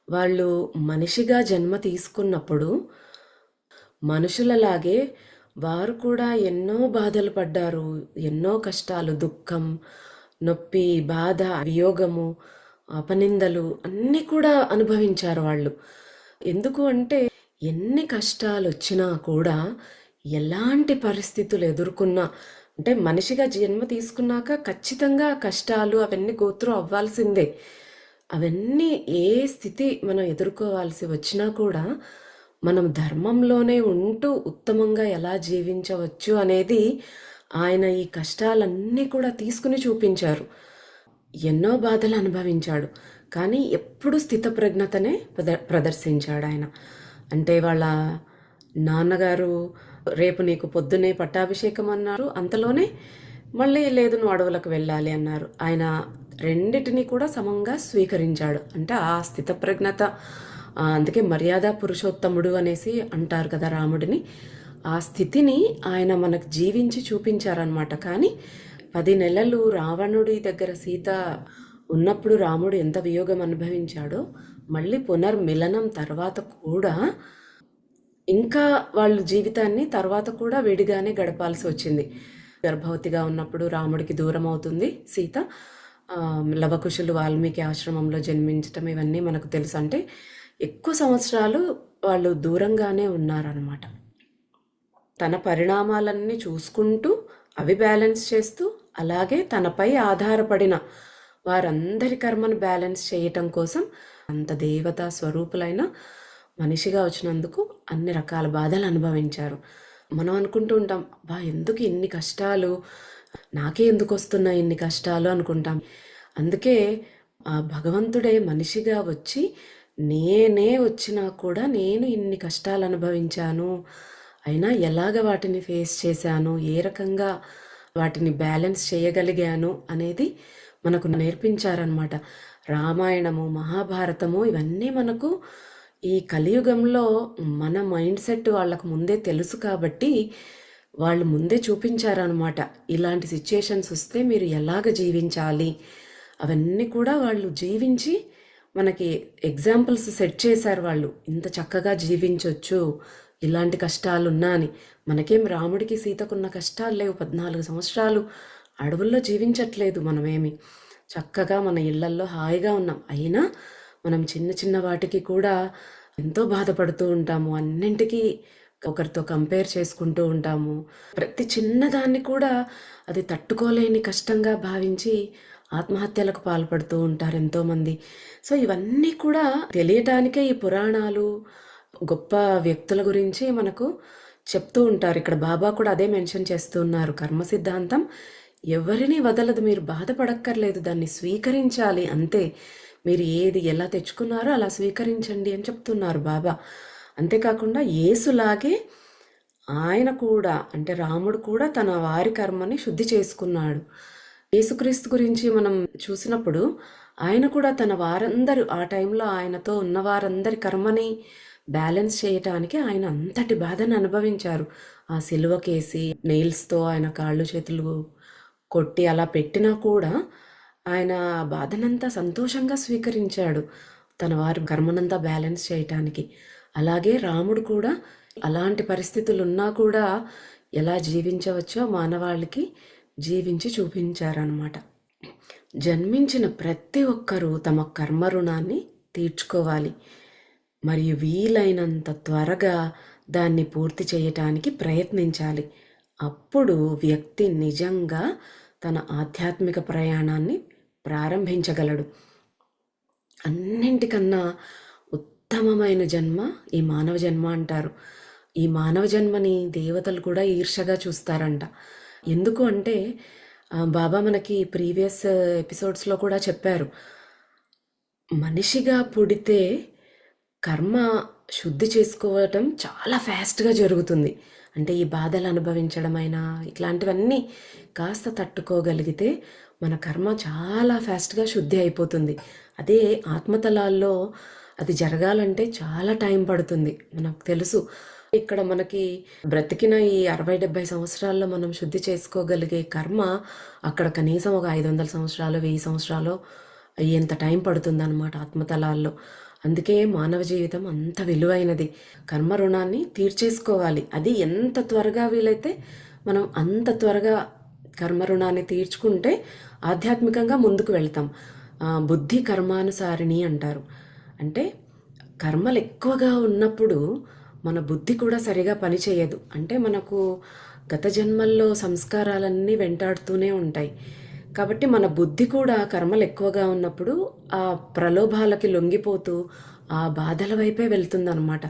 వాళ్ళు మనిషిగా జన్మ తీసుకున్నప్పుడు మనుషులలాగే వారు కూడా ఎన్నో బాధలు పడ్డారు. ఎన్నో కష్టాలు, దుఃఖం, నొప్పి, బాధ, వియోగము, అపనిందలు అన్నీ కూడా అనుభవించారు వాళ్ళు. ఎందుకు అంటే ఎన్ని కష్టాలు వచ్చినా కూడా, ఎలాంటి పరిస్థితులు ఎదుర్కొన్నా, అంటే మనిషిగా జన్మ తీసుకున్నాక ఖచ్చితంగా కష్టాలు అవన్నీ గోత్రు అవ్వాల్సిందే. అవన్నీ ఏ స్థితి మనం ఎదుర్కోవాల్సి వచ్చినా కూడా మనం ధర్మంలోనే ఉంటూ ఉత్తమంగా ఎలా జీవించవచ్చు అనేది ఆయన ఈ కష్టాలన్నీ కూడా తీసుకుని చూపించారు. ఎన్నో బాధలు అనుభవించాడు, కానీ ఎప్పుడు స్థితప్రజ్ఞతనే ప్రదర్శించాడు ఆయన. అంటే వాళ్ళ నాన్నగారు రేపు నీకు పొద్దునే పట్టాభిషేకం అన్నారు, అంతలోనే మళ్ళీ లేదు నువ్వు అడవులకు వెళ్ళాలి అన్నారు. ఆయన రెండిటిని కూడా సమంగా స్వీకరించాడు. అంటే ఆ స్థితప్రజ్ఞత, అందుకే మర్యాద పురుషోత్తముడు అనేసి అంటారు కదా రాముడిని. ఆ స్థితిని ఆయన మనకు జీవించి చూపించారనమాట. కానీ 10 నెలలు రావణుడి దగ్గర సీత ఉన్నప్పుడు రాముడు ఎంత వియోగం అనుభవించాడో, మళ్ళీ పునర్మిలనం తర్వాత కూడా ఇంకా వాళ్ళు జీవితాన్ని తర్వాత కూడా విడిగానే గడపాల్సి వచ్చింది. గర్భవతిగా ఉన్నప్పుడు రాముడికి దూరం అవుతుంది సీత. లవకుశులు వాల్మీకి ఆశ్రమంలో జన్మించటం ఇవన్నీ మనకు తెలుసు. అంటే ఎక్కువ సంవత్సరాలు వాళ్ళు దూరంగానే ఉన్నారనమాట. తన పరిణామాలన్నీ చూసుకుంటూ అవి బ్యాలెన్స్ చేస్తూ, అలాగే తనపై ఆధారపడిన వారందరి కర్మను బ్యాలెన్స్ చేయటం కోసం అంత దేవతా స్వరూపులైన మనిషిగా వచ్చినందుకు అన్ని రకాల బాధలు అనుభవించారు. మనం అనుకుంటూ ఉంటాం, బా ఎందుకు ఇన్ని కష్టాలు, నాకే ఎందుకు వస్తున్నాయి ఇన్ని కష్టాలు అనుకుంటాం. అందుకే ఆ భగవంతుడే మనిషిగా వచ్చి, నేనే వచ్చినా కూడా నేను ఇన్ని కష్టాలు అనుభవించాను, అయినా ఎలాగ వాటిని ఫేస్ చేశాను, ఏ రకంగా వాటిని బ్యాలెన్స్ చేయగలిగాను అనేది మనకు నేర్పించారనమాట. రామాయణము, మహాభారతము ఇవన్నీ మనకు ఈ కలియుగంలో మన మైండ్ సెట్ వాళ్ళకు ముందే తెలుసు కాబట్టి వాళ్ళు ముందే చూపించారనమాట. ఇలాంటి సిచ్యుయేషన్స్ వస్తే మీరు ఎలాగ జీవించాలి అవన్నీ కూడా వాళ్ళు జీవించి మనకి ఎగ్జాంపుల్స్ సెట్ చేశారు. వాళ్ళు ఇంత చక్కగా జీవించవచ్చు ఇలాంటి కష్టాలు ఉన్నా అని. మనకేం రాముడికి సీతకున్న కష్టాలు లేవు. 14 సంవత్సరాలు అడవుల్లో జీవించట్లేదు మనమేమి, చక్కగా మన ఇళ్లల్లో హాయిగా ఉన్నాం. అయినా మనం చిన్న చిన్న వాటికి కూడా ఎంతో బాధపడుతూ ఉంటాము. అన్నింటికీ ఒకరితో కంపేర్ చేసుకుంటూ ఉంటాము. ప్రతి చిన్నదాన్ని కూడా అది తట్టుకోలేని కష్టంగా భావించి ఆత్మహత్యలకు పాల్పడుతూ ఉంటారు ఎంతోమంది. సో ఇవన్నీ కూడా తెలియటానికే ఈ పురాణాలు గొప్ప వ్యక్తుల గురించి మనకు చెప్తూ ఉంటారు. ఇక్కడ బాబా కూడా అదే మెన్షన్ చేస్తూ ఉన్నారు. కర్మ సిద్ధాంతం ఎవరిని వదలదు. మీరు బాధపడక్కర్లేదు, దాన్ని స్వీకరించాలి అంతే. మీరు ఏది ఎలా తెచ్చుకున్నారో అలా స్వీకరించండి అని చెప్తున్నారు బాబా. అంతేకాకుండా యేసులాగే ఆయన కూడా, అంటే రాముడు కూడా తన వారి కర్మని శుద్ధి చేసుకున్నాడు. యేసుక్రీస్తు గురించి మనం చూసినప్పుడు ఆయన కూడా తన వారందరూ, ఆ టైంలో ఆయనతో ఉన్న వారందరి కర్మని బ్యాలెన్స్ చేయటానికి ఆయన అంతటి బాధను అనుభవించారు. ఆ సిలువకేసి నెయిల్స్తో ఆయన కాళ్ళు చేతులు కొట్టి అలా పెట్టినా కూడా ఆయన ఆ బాధనంతా సంతోషంగా స్వీకరించాడు తన వారి కర్మనంతా బ్యాలెన్స్ చేయటానికి. అలాగే రాముడు కూడా అలాంటి పరిస్థితులు ఉన్నా కూడా ఎలా జీవించవచ్చో మానవాళికి జీవించి చూపించారనమాట. జన్మించిన ప్రతి ఒక్కరూ తమ కర్మ రుణాన్ని తీర్చుకోవాలి మరియు వీలైనంత త్వరగా దాన్ని పూర్తి చేయటానికి ప్రయత్నించాలి. అప్పుడు వ్యక్తి నిజంగా తన ఆధ్యాత్మిక ప్రయాణాన్ని ప్రారంభించగలడు. అన్నింటికన్నా ఉత్తమమైన జన్మ ఈ మానవ జన్మ అంటారు. ఈ మానవ జన్మని దేవతలు కూడా ఈర్షగా చూస్తారంట. ఎందుకు అంటే బాబా మనకి ప్రీవియస్ ఎపిసోడ్స్లో కూడా చెప్పారు, మనిషిగా పుడితే కర్మ శుద్ధి చేసుకోవటం చాలా ఫాస్ట్గా జరుగుతుంది. అంటే ఈ బాధలు అనుభవించడమైనా ఇట్లాంటివన్నీ కాస్త తట్టుకోగలిగితే మన కర్మ చాలా ఫాస్ట్గా శుద్ధి అయిపోతుంది. అదే ఆత్మతలాల్లో అది జరగాలంటే చాలా టైం పడుతుంది. మనకు తెలుసు, ఇక్కడ మనకి బ్రతికిన ఈ 60-70 సంవత్సరాల్లో మనం శుద్ధి చేసుకోగలిగే కర్మ అక్కడ కనీసం ఒక 500 సంవత్సరాలు 1000 సంవత్సరాలు అయ్యేంత టైం పడుతుందన్నమాట ఆత్మతలాల్లో. అందుకే మానవ జీవితం అంత విలువైనది. కర్మ రుణాన్ని తీర్చేసుకోవాలి. అది ఎంత త్వరగా వీలైతే మనం అంత త్వరగా కర్మ రుణాన్ని తీర్చుకుంటే ఆధ్యాత్మికంగా ముందుకు వెళ్తాం. బుద్ధి కర్మానుసారిణి అంటారు. అంటే కర్మలు ఎక్కువగా ఉన్నప్పుడు మన బుద్ధి కూడా సరిగా పనిచేయదు. అంటే మనకు గత జన్మల్లో సంస్కారాలన్నీ వెంటాడుతూనే ఉంటాయి. కాబట్టి మన బుద్ధి కూడా కర్మలు ఎక్కువగా ఉన్నప్పుడు ఆ ప్రలోభాలకి లొంగిపోతూ ఆ బాధల వైపే వెళ్తుందన్నమాట.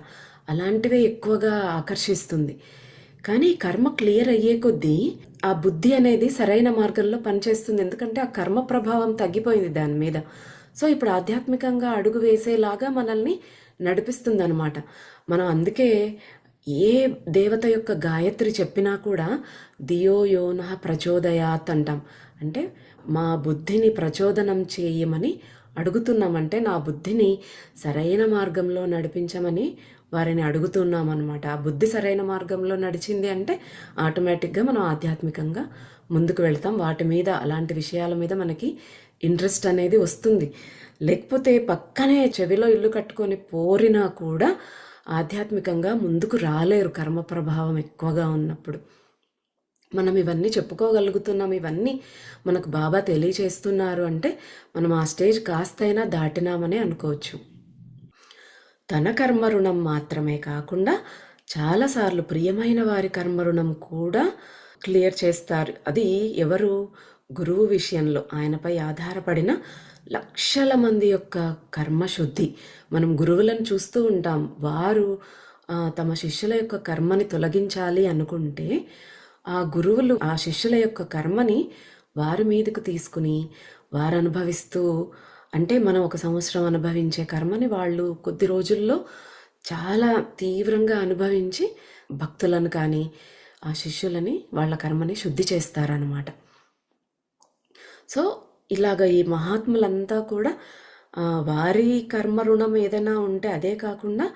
అలాంటివే ఎక్కువగా ఆకర్షిస్తుంది. కానీ కర్మ క్లియర్ అయ్యే కొద్దీ ఆ బుద్ధి అనేది సరైన మార్గంలో పనిచేస్తుంది. ఎందుకంటే ఆ కర్మ ప్రభావం తగ్గిపోయింది దాని మీద. సో ఇప్పుడు ఆధ్యాత్మికంగా అడుగు వేసేలాగా మనల్ని నడిపిస్తుంది అనమాట. మనం అందుకే ఏ దేవత యొక్క గాయత్రి చెప్పినా కూడా ధియో యోనః ప్రచోదయాత్ అంటాం. అంటే మా బుద్ధిని ప్రచోదనం చేయమని అడుగుతున్నామంటే నా బుద్ధిని సరైన మార్గంలో నడిపించమని వారిని అడుగుతున్నాం అనమాట. ఆ బుద్ధి సరైన మార్గంలో నడిచింది అంటే ఆటోమేటిక్గా మనం ఆధ్యాత్మికంగా ముందుకు వెళ్తాం. వాటి మీద, అలాంటి విషయాల మీద మనకి ఇంట్రెస్ట్ అనేది వస్తుంది. లేకపోతే పక్కనే చెవిలో ఇల్లు కట్టుకొని పోరినా కూడా ఆధ్యాత్మికంగా ముందుకు రాలేరు కర్మ ప్రభావం ఎక్కువగా ఉన్నప్పుడు. మనం ఇవన్నీ చెప్పుకోగలుగుతున్నాం, ఇవన్నీ మనకు బాబా తెలియచేస్తున్నారు అంటే మనం ఆ స్టేజ్ కాస్తైనా దాటినామనే అనుకోవచ్చు. తన కర్మ రుణం మాత్రమే కాకుండా చాలాసార్లు ప్రియమైన వారి కర్మ రుణం కూడా క్లియర్ చేస్తారు. అది ఎవరు? గురువు విషయంలో ఆయనపై ఆధారపడిన లక్షల మంది యొక్క కర్మశుద్ధి. మనం గురువులను చూస్తూ ఉంటాం. వారు తమ శిష్యుల యొక్క కర్మని తొలగించాలి అనుకుంటే ఆ గురువులు ఆ శిష్యుల యొక్క కర్మని వారి మీదకు తీసుకుని వారు అనుభవిస్తూ, అంటే మనం 1 సంవత్సరం అనుభవించే కర్మని వాళ్ళు కొద్ది రోజుల్లో చాలా తీవ్రంగా అనుభవించి భక్తులను కానీ ఆ శిష్యులని వాళ్ళ కర్మని శుద్ధి చేస్తారనమాట. సో ఇలాగ ఈ మహాత్ములంతా కూడా వారి కర్మ రుణం ఏదైనా ఉంటే అదే కాకుండా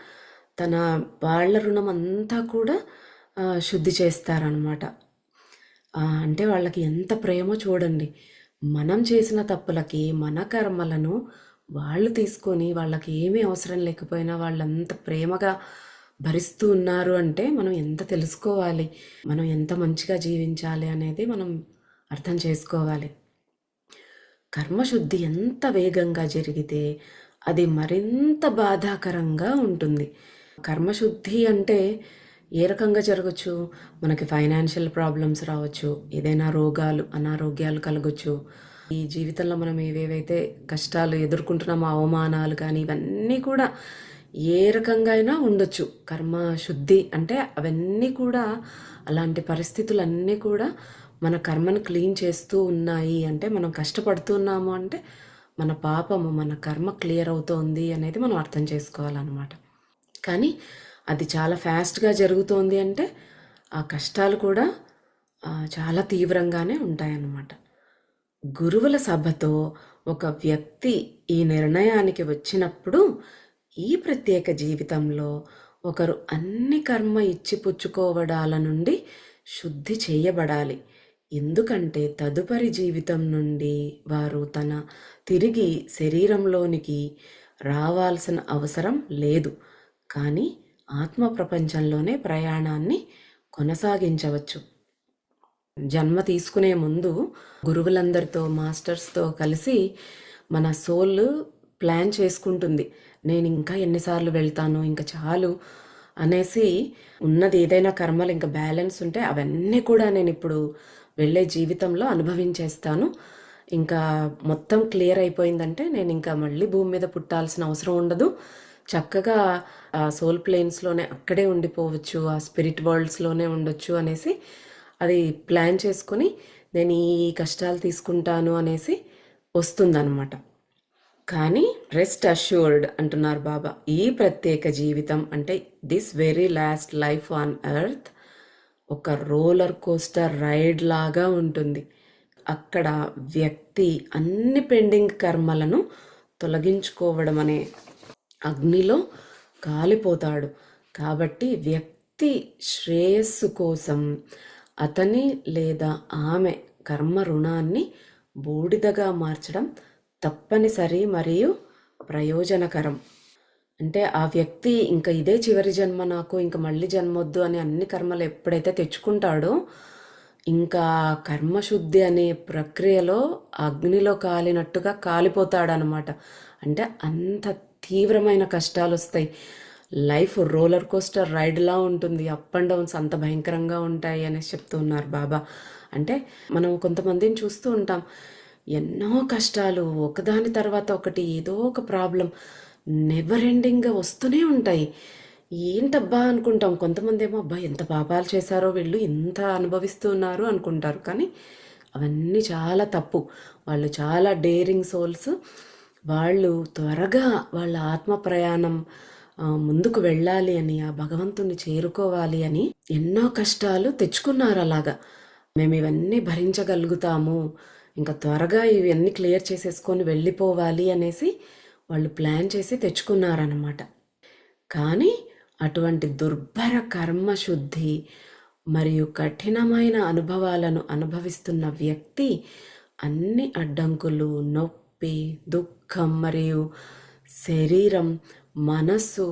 వాళ్ళ రుణం అంతా కూడా శుద్ధి చేస్తారనమాట. అంటే వాళ్ళకి ఎంత ప్రేమో చూడండి. మనం చేసిన తప్పులకి మన కర్మలను వాళ్ళు తీసుకొని వాళ్ళకి ఏమీ అవసరం లేకపోయినా వాళ్ళంత ప్రేమగా భరిస్తూ ఉన్నారు అంటే మనం ఎంత తెలుసుకోవాలి, మనం ఎంత మంచిగా జీవించాలి అనేది మనం అర్థం చేసుకోవాలి. కర్మశుద్ధి ఎంత వేగంగా జరిగితే అది మరింత బాధాకరంగా ఉంటుంది. కర్మశుద్ధి అంటే ఏ రకంగా జరగచ్చు? మనకి ఫైనాన్షియల్ ప్రాబ్లమ్స్ రావచ్చు, ఏదైనా రోగాలు అనారోగ్యాలు కలగచ్చు. ఈ జీవితంలో మనం ఏవేవైతే కష్టాలు ఎదుర్కొంటున్నామో, అవమానాలు కానీ ఇవన్నీ కూడా ఏ రకంగా అయినా ఉండొచ్చు. కర్మ శుద్ధి అంటే అవన్నీ కూడా, అలాంటి పరిస్థితులన్నీ కూడా మన కర్మను క్లీన్ చేస్తూ ఉన్నాయి. అంటే మనం కష్టపడుతున్నాము అంటే మన పాపము, మన కర్మ క్లియర్ అవుతోంది అనేది మనం అర్థం చేసుకోవాలన్నమాట. కానీ అది చాలా ఫాస్ట్గా జరుగుతోంది అంటే ఆ కష్టాలు కూడా చాలా తీవ్రంగానే ఉంటాయన్నమాట. గురువుల సభతో ఒక వ్యక్తి ఈ నిర్ణయానికి వచ్చినప్పుడు ఈ ప్రత్యేక జీవితంలో ఒకరు అన్ని కర్మ ఇచ్చిపుచ్చుకోవడాల నుండి శుద్ధి చేయబడాలి. ఎందుకంటే తదుపరి జీవితం నుండి వారు తిరిగి శరీరంలోనికి రావాల్సిన అవసరం లేదు. కానీ ఆత్మ ప్రపంచంలోనే ప్రయాణాన్ని కొనసాగించవచ్చు. జన్మ తీసుకునే ముందు గురువులందరితో, మాస్టర్స్తో కలిసి మన సోల్ ప్లాన్ చేసుకుంటుంది. నేను ఇంకా ఎన్నిసార్లు వెళ్తాను, ఇంకా చాలు అనేసి ఉన్నది ఏదైనా కర్మలు ఇంకా బ్యాలెన్స్ ఉంటే అవన్నీ కూడా నేను ఇప్పుడు వెళ్ళే జీవితంలో అనుభవించేస్తాను. ఇంకా మొత్తం క్లియర్ అయిపోయిందంటే నేను ఇంకా మళ్ళీ భూమి మీద పుట్టాల్సిన అవసరం ఉండదు. చక్కగా ఆ సోల్ ప్లేన్స్లోనే అక్కడే ఉండిపోవచ్చు, ఆ స్పిరిట్ వరల్డ్స్లోనే ఉండొచ్చు అనేసి అది ప్లాన్ చేసుకుని నేను ఈ కష్టాలు తీసుకుంటాను అనేసి వస్తుందన్నమాట. కానీ రెస్ట్ అష్యూర్డ్ అంటున్నారు బాబా, ఈ ప్రత్యేక జీవితం అంటే this very last life on earth ఒక రోలర్ కోస్టర్ రైడ్ లాగా ఉంటుంది. అక్కడ వ్యక్తి అన్ని పెండింగ్ కర్మలను తొలగించుకోవడం అనే అగ్నిలో కాలిపోతాడు. కాబట్టి వ్యక్తి శ్రేయస్సు కోసం అతని లేదా ఆమె కర్మ రుణాన్ని బూడిదగా మార్చడం తప్పనిసరి మరియు ప్రయోజనకరం. అంటే ఆ వ్యక్తి ఇంకా ఇదే చివరి జన్మ, నాకు ఇంకా మళ్ళీ జన్మొద్దు అని అన్ని కర్మలు ఎప్పుడైతే తెచ్చుకుంటాడో ఇంకా కర్మశుద్ధి అనే ప్రక్రియలో అగ్నిలో కాలినట్టుగా కాలిపోతాడనమాట. అంటే అంత తీవ్రమైన కష్టాలు వస్తాయి. లైఫ్ రోలర్ కోస్టర్ రైడ్లా ఉంటుంది, అప్ అండ్ డౌన్స్ అంత భయంకరంగా ఉంటాయి అనేసి చెప్తూ ఉన్నారు బాబా. అంటే మనం కొంతమందిని చూస్తూ ఉంటాం, ఎన్నో కష్టాలు ఒకదాని తర్వాత ఒకటి, ఏదో ఒక ప్రాబ్లం నెవర్ ఎండింగ్గా వస్తూనే ఉంటాయి. ఏంటబ్బా అనుకుంటాం. కొంతమంది ఏమో అబ్బా ఎంత పాపాలు చేశారో వీళ్ళు, ఇంత అనుభవిస్తున్నారు అనుకుంటారు. కానీ అవన్నీ చాలా తప్పు. వాళ్ళు చాలా డేరింగ్ సోల్స్. వాళ్ళు త్వరగా వాళ్ళ ఆత్మ ప్రయాణం ముందుకు వెళ్ళాలి అని, ఆ భగవంతుని చేరుకోవాలి అని ఎన్నో కష్టాలు తెచ్చుకున్నారు. అలాగా మేము ఇవన్నీ భరించగలుగుతాము, ఇంకా త్వరగా ఇవన్నీ క్లియర్ చేసేసుకొని వెళ్ళిపోవాలి అనేసి వాళ్ళు ప్లాన్ చేసి తెచ్చుకున్నారన్నమాట. కానీ అటువంటి దుర్భర కర్మశుద్ధి మరియు కఠినమైన అనుభవాలను అనుభవిస్తున్న వ్యక్తి అన్ని అడ్డంకులు, నొప్పి, దుఃఖం మరియు శరీరం, మనస్సు,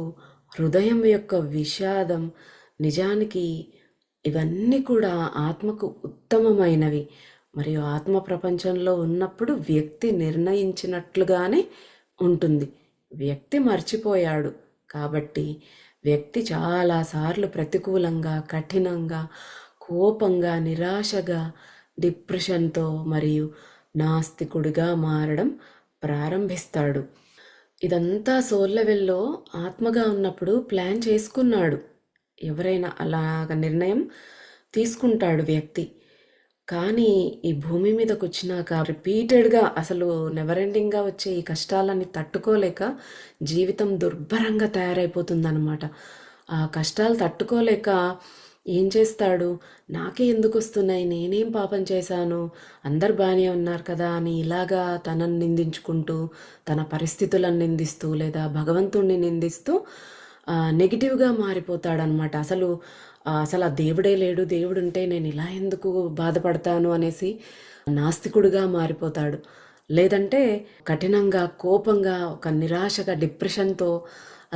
హృదయం యొక్క విషాదం, నిజానికి ఇవన్నీ కూడా ఆత్మకు ఉత్తమమైనవి. మరియు ఆత్మ ప్రపంచంలో ఉన్నప్పుడు వ్యక్తి నిర్ణయించినట్లుగానే ఉంటుంది. వ్యక్తి మర్చిపోయాడు కాబట్టి వ్యక్తి చాలాసార్లు ప్రతికూలంగా, కఠినంగా, కోపంగా, నిరాశగా, డిప్రెషన్తో మరియు నాస్తికుడిగా మారడం ప్రారంభిస్తాడు. ఇదంతా సోల్ లెవెల్లో ఆత్మగా ఉన్నప్పుడు ప్లాన్ చేసుకున్నాడు. ఎవరైనా అలాగ నిర్ణయం తీసుకుంటాడు వ్యక్తి. కానీ ఈ భూమి మీదకి వచ్చినాక రిపీటెడ్గా అసలు నెవర్ ఎండింగ్గా వచ్చే ఈ కష్టాలన్నీ తట్టుకోలేక జీవితం దుర్భరంగా తయారైపోతుందన్నమాట. ఆ కష్టాలు తట్టుకోలేక ఏం చేస్తాడు, నాకే ఎందుకు వస్తున్నాయి, నేనేం పాపం చేశాను, అందరు బాగానే ఉన్నారు కదా అని ఇలాగా తనని నిందించుకుంటూ, తన పరిస్థితులను నిందిస్తూ లేదా భగవంతుణ్ణి నిందిస్తూ నెగిటివ్గా మారిపోతాడనమాట. అసలు ఆ దేవుడే లేడు, దేవుడు ఉంటే నేను ఇలా ఎందుకు బాధపడతాను అనేసి నాస్తికుడిగా మారిపోతాడు. లేదంటే కఠినంగా, కోపంగా, ఒక నిరాశగా, డిప్రెషన్తో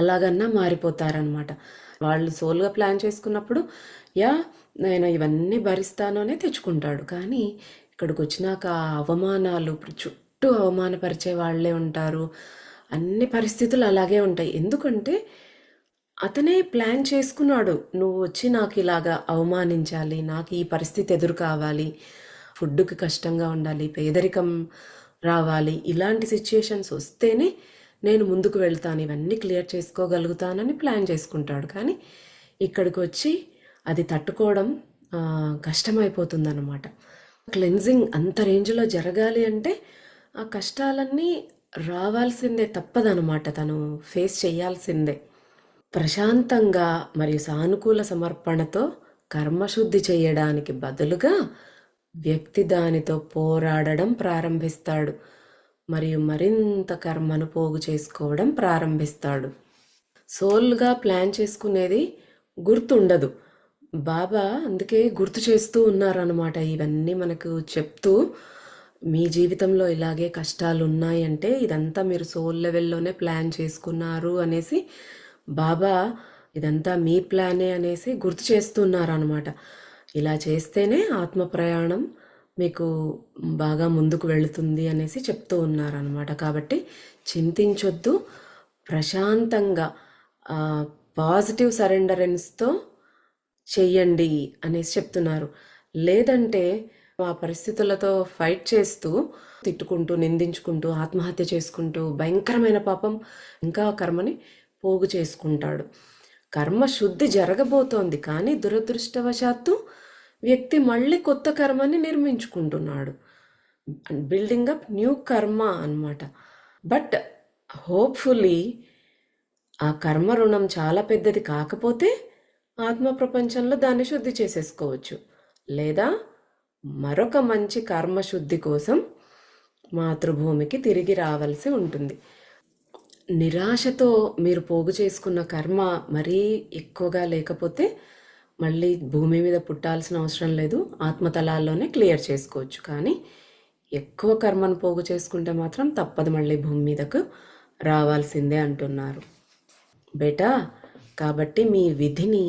అలాగన్నా మారిపోతారనమాట. వాళ్ళు సోల్గా ప్లాన్ చేసుకున్నప్పుడు నేను ఇవన్నీ భరిస్తాను అనే తెచ్చుకుంటాడు. కానీ ఇక్కడికి వచ్చినాక అవమానాలు, చుట్టూ అవమానపరిచే వాళ్ళే ఉంటారు. అన్ని పరిస్థితులు అలాగే ఉంటాయి. ఎందుకంటే అతనే ప్లాన్ చేసుకున్నాడు. నువ్వు వచ్చి నాకు ఇలాగా అవమానించాలి, నాకు ఈ పరిస్థితి ఎదురు కావాలి, ఫుడ్‌కి కష్టంగా ఉండాలి, పేదరికం రావాలి. ఇలాంటి సిట్యుయేషన్స్ వస్తేనే నేను ముందుకు వెళ్తాను, ఇవన్నీ క్లియర్ చేసుకోగలుగుతానని ప్లాన్ చేసుకుంటాడు. కానీ ఇక్కడికొచ్చి అది తట్టుకోవడం కష్టమైపోతుందన్నమాట. క్లెన్జింగ్ అంత రేంజ్‌లో జరగాలి అంటే ఆ కష్టాలన్నీ రావాల్సిందే, తప్పదనమాట. తను ఫేస్ చేయాల్సిందే. ప్రశాంతంగా మరియు సానుకూల సమర్పణతో కర్మశుద్ధి చేయడానికి బదులుగా వ్యక్తి దానితో పోరాడడం ప్రారంభిస్తాడు మరియు మరింత కర్మను పోగు చేసుకోవడం ప్రారంభిస్తాడు. సోల్గా ప్లాన్ చేసుకునేది గుర్తుండదు. బాబా అందుకే గుర్తు చేస్తూ ఉన్నారనమాట. ఇవన్నీ మనకు చెప్తూ, మీ జీవితంలో ఇలాగే కష్టాలు ఉన్నాయంటే ఇదంతా మీరు సోల్ లెవెల్లోనే ప్లాన్ చేసుకున్నారు అనేసి బాబా ఇదంతా మీ ప్లానే అనేసి గుర్తు చేస్తున్నారనమాట. ఇలా చేస్తేనే ఆత్మ ప్రయాణం మీకు బాగా ముందుకు వెళుతుంది అనేసి చెప్తూ ఉన్నారనమాట. కాబట్టి చింతించొద్దు, ప్రశాంతంగా పాజిటివ్ సరెండరెన్స్తో చెయ్యండి అనేసి చెప్తున్నారు. లేదంటే ఆ పరిస్థితులతో ఫైట్ చేస్తూ, తిట్టుకుంటూ, నిందించుకుంటూ, ఆత్మహత్య చేసుకుంటూ భయంకరమైన పాపం ఇంకా కర్మని పోగు చేసుకుంటాడు. కర్మ శుద్ధి జరగబోతోంది, కానీ దురదృష్టవశాత్తు వ్యక్తి మళ్ళీ కొత్త కర్మని నిర్మించుకుంటున్నాడు. బిల్డింగ్ అప్ న్యూ కర్మ అన్నమాట. బట్ హోప్ఫుల్లీ ఆ కర్మ రుణం చాలా పెద్దది కాకపోతే ఆత్మ ప్రపంచంలో దాన్ని శుద్ధి చేసేసుకోవచ్చు. లేదా మరొక మంచి కర్మశుద్ధి కోసం మాతృభూమికి తిరిగి రావాల్సి ఉంటుంది. నిరాశతో మీరు పోగు చేసుకున్న కర్మ మరీ ఎక్కువగా లేకపోతే మళ్ళీ భూమి మీద పుట్టాల్సిన అవసరం లేదు, ఆత్మతలాల్లోనే క్లియర్ చేసుకోవచ్చు. కానీ ఎక్కువ కర్మను పోగు చేసుకుంటే మాత్రం తప్పదు, మళ్ళీ భూమి మీదకు రావాల్సిందే అంటున్నారు. బేటా, కాబట్టి మీ విధిని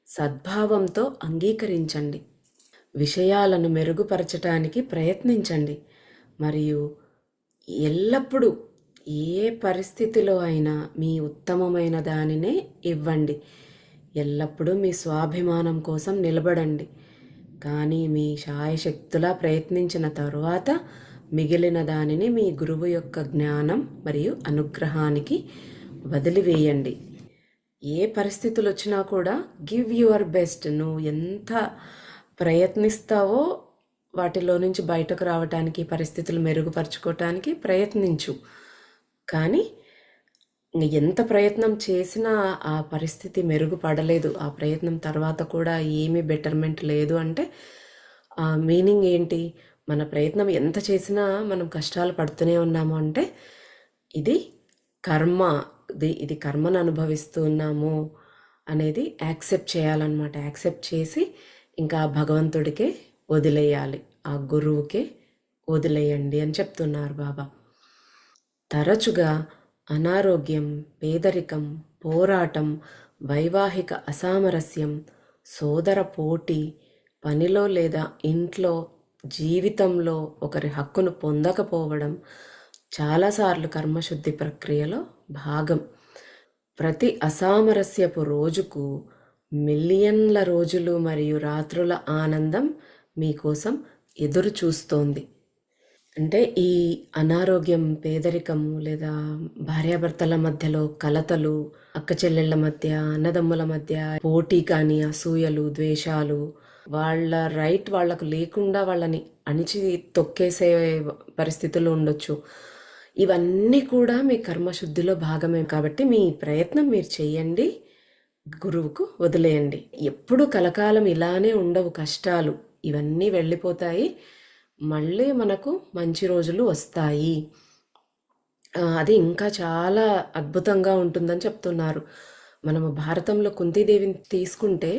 సద్భావంతో అంగీకరించండి, విషయాలను మెరుగుపరచటానికి ప్రయత్నించండి మరియు ఎల్లప్పుడూ ఏ పరిస్థితిలో అయినా మీ ఉత్తమమైన దానినే ఇవ్వండి. ఎల్లప్పుడూ మీ స్వాభిమానం కోసం నిలబడండి. కానీ మీ శాయశక్తులా ప్రయత్నించిన తరువాత మిగిలిన దానిని మీ గురువు యొక్క జ్ఞానం మరియు అనుగ్రహానికి వదిలివేయండి. ఏ పరిస్థితులు వచ్చినా కూడా గివ్ యువర్ బెస్ట్. నువ్వు ఎంత ప్రయత్నిస్తావో వాటిలో నుంచి బయటకు రావటానికి, పరిస్థితులు మెరుగుపరుచుకోవటానికి ప్రయత్నించు. కానీ ఎంత ప్రయత్నం చేసినా ఆ పరిస్థితి మెరుగుపడలేదు, ఆ ప్రయత్నం తర్వాత కూడా ఏమీ బెటర్మెంట్ లేదు అంటే ఆ మీనింగ్ ఏంటి? మన ప్రయత్నం ఎంత చేసినా మనం కష్టాలు పడుతూనే ఉన్నాము అంటే ఇది కర్మ, ఇది కర్మను అనుభవిస్తూ ఉన్నాము అనేది యాక్సెప్ట్ చేయాలన్నమాట. యాక్సెప్ట్ చేసి ఇంకా భగవంతుడికే వదిలేయాలి, ఆ గురువుకే వదిలేయండి అని చెప్తున్నారు బాబా. తరచుగా అనారోగ్యం, పేదరికం, పోరాటం, వైవాహిక అసామరస్యం, సోదర పోటీ, పనిలో లేదా ఇంట్లో, జీవితంలో ఒకరి హక్కును పొందకపోవడం చాలాసార్లు కర్మశుద్ధి ప్రక్రియలో భాగం. ప్రతి అసామరస్యపు రోజుకు మిలియన్ల రోజులు మరియు రాత్రుల ఆనందం మీకోసం ఎదురు చూస్తోంది. అంటే ఈ అనారోగ్యం, పేదరికము లేదా భార్యాభర్తల మధ్యలో కలతలు, అక్క చెల్లెళ్ళ మధ్య, అన్నదమ్ముల మధ్య పోటీ కానీ, అసూయలు, ద్వేషాలు, వాళ్ళ రైట్ వాళ్లకు లేకుండా వాళ్ళని అణిచి తొక్కేసే పరిస్థితులు ఉండొచ్చు. ఇవన్నీ కూడా మీ కర్మశుద్ధిలో భాగమే. కాబట్టి మీ ప్రయత్నం మీరు చేయండి, గురువుకు వదిలేయండి. ఎప్పుడు కలకాలం ఇలానే ఉండవు కష్టాలు, ఇవన్నీ వెళ్ళిపోతాయి, మళ్ళీ మనకు మంచి రోజులు వస్తాయి. అది ఇంకా చాలా అద్భుతంగా ఉంటుందని చెప్తున్నారు. మనము భారతంలో కుంతీదేవిని తీసుకుంటే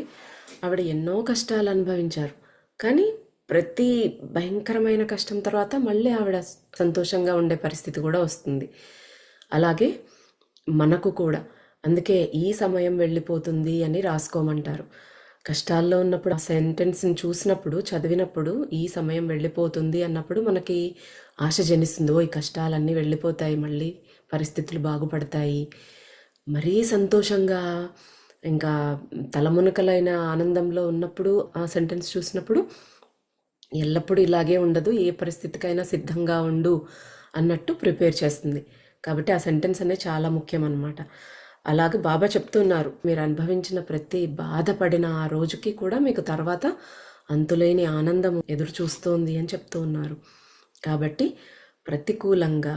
ఆవిడ ఎన్నో కష్టాలు అనుభవించారు, కానీ ప్రతి భయంకరమైన కష్టం తర్వాత మళ్ళీ ఆవిడ సంతోషంగా ఉండే పరిస్థితి కూడా వస్తుంది. అలాగే మనకు కూడా అందుకే ఈ సమయం వెళ్ళిపోతుంది అని రాసుకోమంటారు. కష్టాల్లో ఉన్నప్పుడు ఆ సెంటెన్స్ని చూసినప్పుడు, చదివినప్పుడు ఈ సమయం వెళ్ళిపోతుంది అన్నప్పుడు మనకి ఆశ జనిస్తుంది. ఈ కష్టాలన్నీ వెళ్ళిపోతాయి, మళ్ళీ పరిస్థితులు బాగుపడతాయి. మరీ సంతోషంగా ఇంకా తలమునకలైన ఆనందంలో ఉన్నప్పుడు ఆ సెంటెన్స్ చూసినప్పుడు ఎల్లప్పుడూ ఇలాగే ఉండదు, ఏ పరిస్థితికైనా సిద్ధంగా ఉండు అన్నట్టు ప్రిపేర్ చేస్తుంది. కాబట్టి ఆ సెంటెన్స్ అనేది చాలా ముఖ్యం అన్నమాట. అలాగే బాబా చెప్తున్నారు, మీరు అనుభవించిన ప్రతి బాధపడిన ఆ రోజుకి కూడా మీకు తర్వాత అంతులేని ఆనందం ఎదురు చూస్తోంది అని చెప్తూ ఉన్నారు. కాబట్టి ప్రతికూలంగా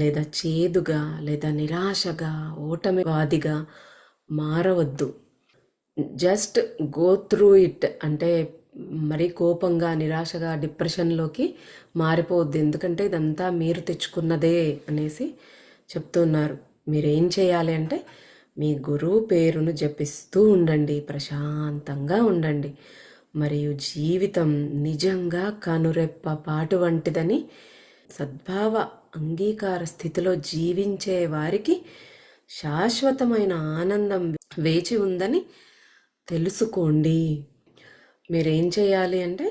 లేదా చేదుగా లేదా నిరాశగా ఓటమివాదిగా మారవద్దు. Just go through it. అంటే మరీ కోపంగా, నిరాశగా, డిప్రెషన్లోకి మారిపోవద్దు. ఎందుకంటే ఇదంతా మీరు తెచ్చుకున్నదే అనేసి చెప్తున్నారు. మీరేం చేయాలి అంటే మీ గురువు పేరును జపిస్తూ ఉండండి, ప్రశాంతంగా ఉండండి. మరియు జీవితం నిజంగా కనురెప్ప పాటు వంటిదని సద్భావ అంగీకార స్థితిలో జీవించే వారికి శాశ్వతమైన ఆనందం వేచి ఉందని తెలుసుకోండి. మీరేం చేయాలి అంటే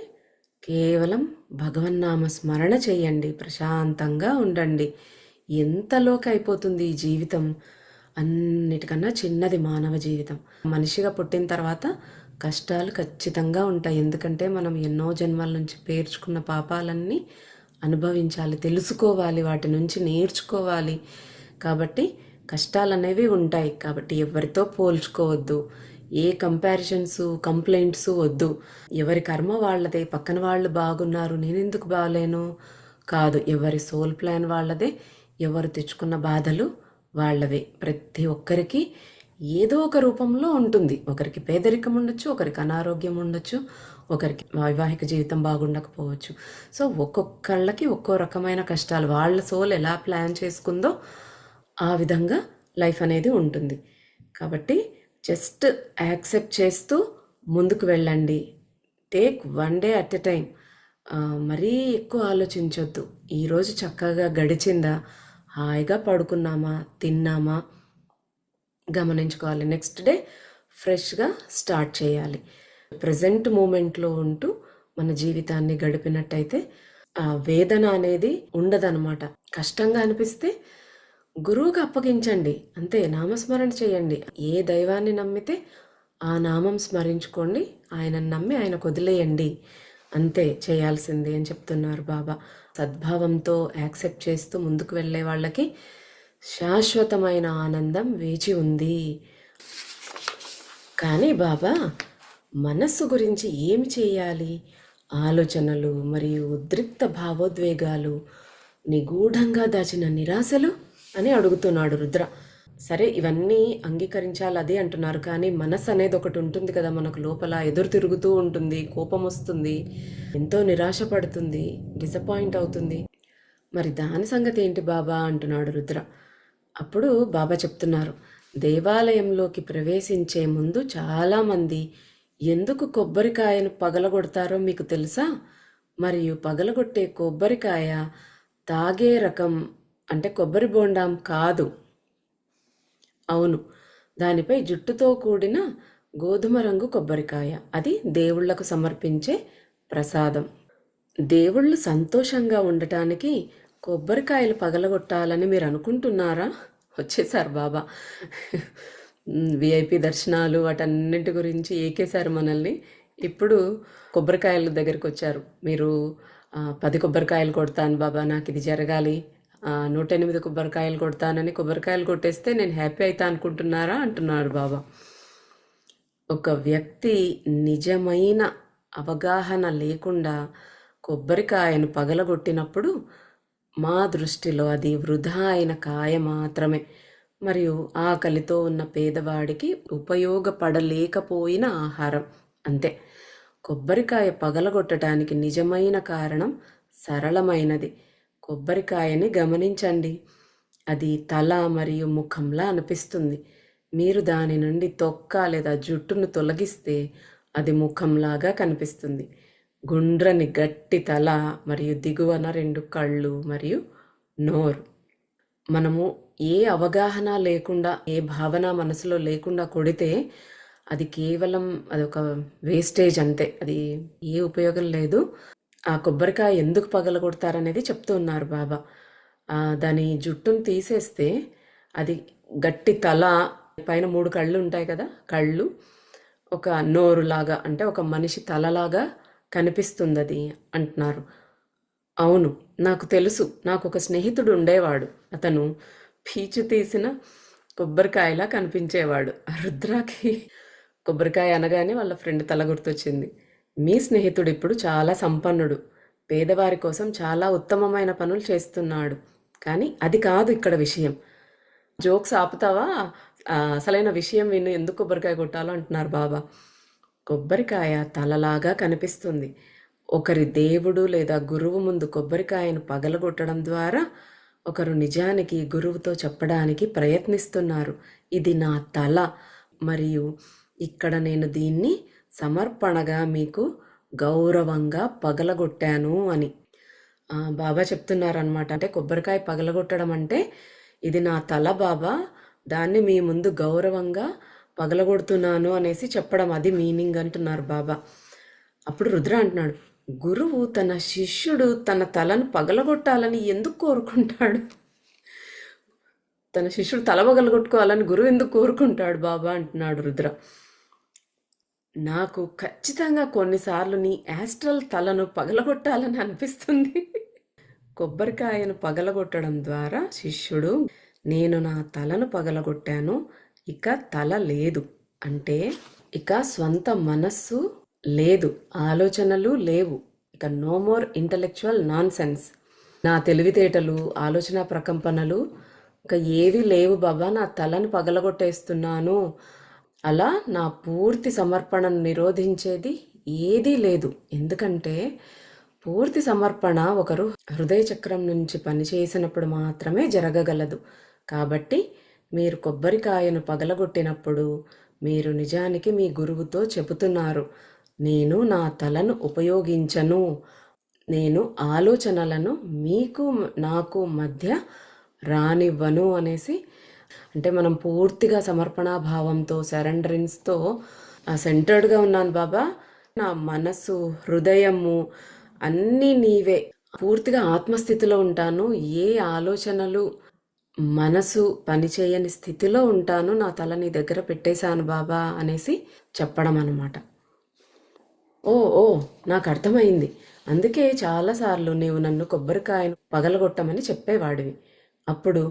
కేవలం భగవన్నామ స్మరణ చేయండి, ప్రశాంతంగా ఉండండి. ఎంతలోకి అయిపోతుంది ఈ జీవితం, అన్నిటికన్నా చిన్నది మానవ జీవితం. మనిషిగా పుట్టిన తర్వాత కష్టాలు ఖచ్చితంగా ఉంటాయి. ఎందుకంటే మనం ఎన్నో జన్మల నుంచి పేర్చుకున్న పాపాలన్నీ అనుభవించాలి, తెలుసుకోవాలి, వాటి నుంచి నేర్చుకోవాలి. కాబట్టి కష్టాలు అనేవి ఉంటాయి. కాబట్టి ఎవరితో పోల్చుకోవద్దు, ఏ కంపారిజన్స్, కంప్లైంట్స్ వద్దు. ఎవరి కర్మ వాళ్ళదే. పక్కన వాళ్ళు బాగున్నారు, నేనెందుకు బాగలేను కాదు. ఎవరి సోల్ ప్లాన్ వాళ్ళదే, ఎవరు తెచ్చుకున్న బాధలు వాళ్ళవే. ప్రతి ఒక్కరికి ఏదో ఒక రూపంలో ఉంటుంది. ఒకరికి పేదరికం ఉండొచ్చు, ఒకరికి అనారోగ్యం ఉండొచ్చు, ఒకరికి వైవాహిక జీవితం బాగుండకపోవచ్చు. సో ఒక్కొక్కళ్ళకి ఒక్కో రకమైన కష్టాలు, వాళ్ళ సోల్ ఎలా ప్లాన్ చేసుకుందో ఆ విధంగా లైఫ్ అనేది ఉంటుంది. కాబట్టి జస్ట్ యాక్సెప్ట్ చేస్తూ ముందుకు వెళ్ళండి. Take one day at a time. మరీ ఎక్కువ ఆలోచించొద్దు. ఈరోజు చక్కగా గడిచిందా, హాయిగా పడుకున్నామా, తిన్నామా గమనించుకోవాలి. నెక్స్ట్ డే ఫ్రెష్గా స్టార్ట్ చేయాలి. ప్రజెంట్ మూమెంట్లో ఉంటూ మన జీవితాన్ని గడిపినట్టయితే ఆ వేదన అనేది ఉండదన్నమాట. కష్టంగా అనిపిస్తే గురువుకి అప్పగించండి, అంతే. నామస్మరణ చేయండి. ఏ దైవాన్ని నమ్మితే ఆ నామం స్మరించుకోండి, ఆయనను నమ్మి ఆయనకు వదిలేయండి, అంతే చేయాల్సింది అని చెప్తున్నారు బాబా. సద్భావంతో యాక్సెప్ట్ చేస్తూ ముందుకు వెళ్ళే వాళ్ళకి శాశ్వతమైన ఆనందం వేచి ఉంది. కానీ బాబా మనస్సు గురించి ఏమి చేయాలి? ఆలోచనలు మరియు ఉద్రిక్త భావోద్వేగాలు, నిగూఢంగా దాచిన నిరాశలు అని అడుగుతున్నాడు రుద్ర. సరే, ఇవన్నీ అంగీకరించాలి అది అంటున్నారు. కానీ మనసు అనేది ఒకటి ఉంటుంది కదా మనకు లోపల, ఎదురు తిరుగుతూ ఉంటుంది, కోపం వస్తుంది, ఎంతో నిరాశ పడుతుంది, డిసప్పాయింట్ అవుతుంది. మరి దాని సంగతి ఏంటి బాబా అంటున్నాడు రుద్ర. అప్పుడు బాబా చెప్తున్నారు, దేవాలయంలోకి ప్రవేశించే ముందు చాలామంది ఎందుకు కొబ్బరికాయను పగలగొడతారో మీకు తెలుసా? మరియు పగలగొట్టే కొబ్బరికాయ తాగే రకం అంటే కొబ్బరి బోండాం కాదు. అవును, దానిపై జుట్టుతో కూడిన గోధుమ రంగు కొబ్బరికాయ. అది దేవుళ్లకు సమర్పించే ప్రసాదం. దేవుళ్ళు సంతోషంగా ఉండటానికి కొబ్బరికాయలు పగలగొట్టాలని మీరు అనుకుంటున్నారా? వచ్చేసారు బాబా. విఐపి దర్శనాలు వాటన్నింటి గురించి ఏకేశారు మనల్ని. ఇప్పుడు కొబ్బరికాయల దగ్గరికి వచ్చారు. మీరు 10 కొబ్బరికాయలు కొడతాను బాబా, నాకు ఇది జరగాలి, 108 కొబ్బరికాయలు కొడతానని కొబ్బరికాయలు కొట్టేస్తే నేను హ్యాపీ అవుతా అనుకుంటున్నారా అంటున్నారు బాబా. ఒక వ్యక్తి నిజమైన అవగాహన లేకుండా కొబ్బరికాయను పగలగొట్టినప్పుడు మా దృష్టిలో అది వృధా అయిన కాయ మాత్రమే, మరియు ఆకలితో ఉన్న పేదవాడికి ఉపయోగపడలేకపోయిన ఆహారం, అంతే. కొబ్బరికాయ పగలగొట్టడానికి నిజమైన కారణం సరళమైనది. కొబ్బరికాయని గమనించండి. అది తల మరియు ముఖంలా అనిపిస్తుంది. మీరు దాని నుండి తొక్క లేదా జుట్టును తొలగిస్తే అది ముఖంలాగా కనిపిస్తుంది. గుండ్రని గట్టి తల మరియు దిగువన 2 కళ్ళు మరియు నోరు. మనము ఏ అవగాహన లేకుండా, ఏ భావన మనసులో లేకుండా కొడితే అది కేవలం అదొక వేస్టేజ్ అంతే. అది ఏ ఉపయోగం లేదు. ఆ కొబ్బరికాయ ఎందుకు పగలగొడతారనేది చెప్తూ ఉన్నారు బాబా. దాని జుట్టును తీసేస్తే అది గట్టి తల, పైన 3 కళ్ళు ఉంటాయి కదా, కళ్ళు ఒక నోరులాగా, అంటే ఒక మనిషి తలలాగా కనిపిస్తుంది అది అంటున్నారు. అవును, నాకు తెలుసు. నాకు ఒక స్నేహితుడు ఉండేవాడు. అతను పీచు తీసిన కొబ్బరికాయలా కనిపించేవాడు. రుద్రాకి కొబ్బరికాయ అనగానే వాళ్ళ ఫ్రెండ్ తల గుర్తొచ్చింది. మీ స్నేహితుడు ఇప్పుడు చాలా సంపన్నుడు, పేదవారి కోసం చాలా ఉత్తమమైన పనులు చేస్తున్నాడు. కానీ అది కాదు ఇక్కడ విషయం. జోక్స్ ఆపుతావా? అసలైన విషయం విను, ఎందుకు కొబ్బరికాయ కొట్టాలో అంటున్నారు బాబా. కొబ్బరికాయ తలలాగా కనిపిస్తుంది. ఒకరి దేవుడు లేదా గురువు ముందు కొబ్బరికాయను పగలగొట్టడం ద్వారా ఒకరు నిజానికి గురువుతో చెప్పడానికి ప్రయత్నిస్తున్నారు, ఇది నా తల, మరియు ఇక్కడ నేను దీన్ని సమర్పణగా మీకు గౌరవంగా పగలగొట్టాను అని బాబా చెప్తున్నారనమాట. అంటే కొబ్బరికాయ పగలగొట్టడం అంటే ఇది నా తల బాబా, దాన్ని మీ ముందు గౌరవంగా పగలగొడుతున్నాను అనేసి చెప్పడం, అది మీనింగ్ అంటున్నారు బాబా. అప్పుడు రుద్ర అంటున్నాడు, గురువు తన శిష్యుడు తన తలను పగలగొట్టాలని ఎందుకు కోరుకుంటాడు? తన శిష్యుడు తల పగలగొట్టుకోవాలని గురువు ఎందుకు కోరుకుంటాడు బాబా అంటున్నాడు రుద్ర. నాకు ఖచ్చితంగా కొన్నిసార్లు నీ యాస్ట్రల్ తలను పగలగొట్టాలని అనిపిస్తుంది. కొబ్బరికాయను పగలగొట్టడం ద్వారా శిష్యుడు, నేను నా తలను పగలగొట్టాను, ఇక తల లేదు అంటే ఇక స్వంత మనస్సు లేదు, ఆలోచనలు లేవు, ఇక no more intellectual nonsense. నా తెలివితేటలు, ఆలోచన ప్రకంపనలు ఇక ఏవి లేవు బాబా, నా తలను పగలగొట్టేస్తున్నాను. అలా నా పూర్తి సమర్పణను నిరోధించేది ఏదీ లేదు. ఎందుకంటే పూర్తి సమర్పణ ఒకరు హృదయ చక్రం నుంచి పనిచేసినప్పుడు మాత్రమే జరగగలదు. కాబట్టి మీరు కొబ్బరికాయను పగలగొట్టినప్పుడు మీరు నిజానికి మీ గురువుతో చెబుతున్నారు, నేను నా తలను ఉపయోగించను, నేను ఆలోచనలను మీకు నాకు మధ్య రానివ్వను అనేసి. అంటే మనం పూర్తిగా సమర్పణా భావంతో, సరెండరెన్స్తో సెంటర్డ్గా ఉన్నాను బాబా, నా మనసు హృదయము అన్నీ నీవే, పూర్తిగా ఆత్మస్థితిలో ఉంటాను, ఏ ఆలోచనలు మనసు పనిచేయని స్థితిలో ఉంటాను, నా తల నీ దగ్గర పెట్టేశాను బాబా అనేసి చెప్పడం అన్నమాట. ఓ ఓ నాకు అర్థమైంది. అందుకే చాలాసార్లు నీవు నన్ను కొబ్బరికాయను పగలగొట్టమని చెప్పేవాడివి. అప్పుడు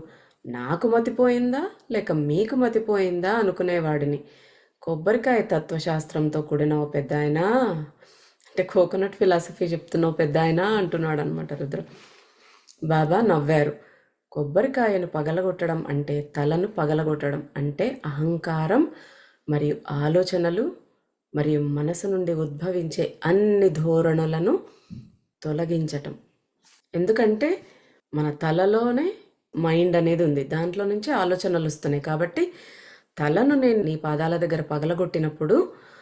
నాకు మతిపోయిందా లేక మీకు మతిపోయిందా అనుకునేవాడిని. కొబ్బరికాయ తత్వశాస్త్రంతో కూడిన ఓ పెద్ద ఆయన, అంటే కోకోనట్ ఫిలాసఫీ చెప్తున్నావు పెద్ద ఆయన అంటున్నాడు అనమాట రుద్ర. బాబా నవ్వారు. కొబ్బరికాయను పగలగొట్టడం అంటే, తలను పగలగొట్టడం అంటే అహంకారం మరియు ఆలోచనలు మరియు మనసు నుండి ఉద్భవించే అన్ని ధోరణులను తొలగించటం. ఎందుకంటే మన తలలోనే మైండ్ అనేది ఉంది, దాంట్లో నుంచి ఆలోచనలు వస్తున్నాయి. కాబట్టి తలను నేను నీ పాదాల దగ్గర పగలగొట్టినప్పుడు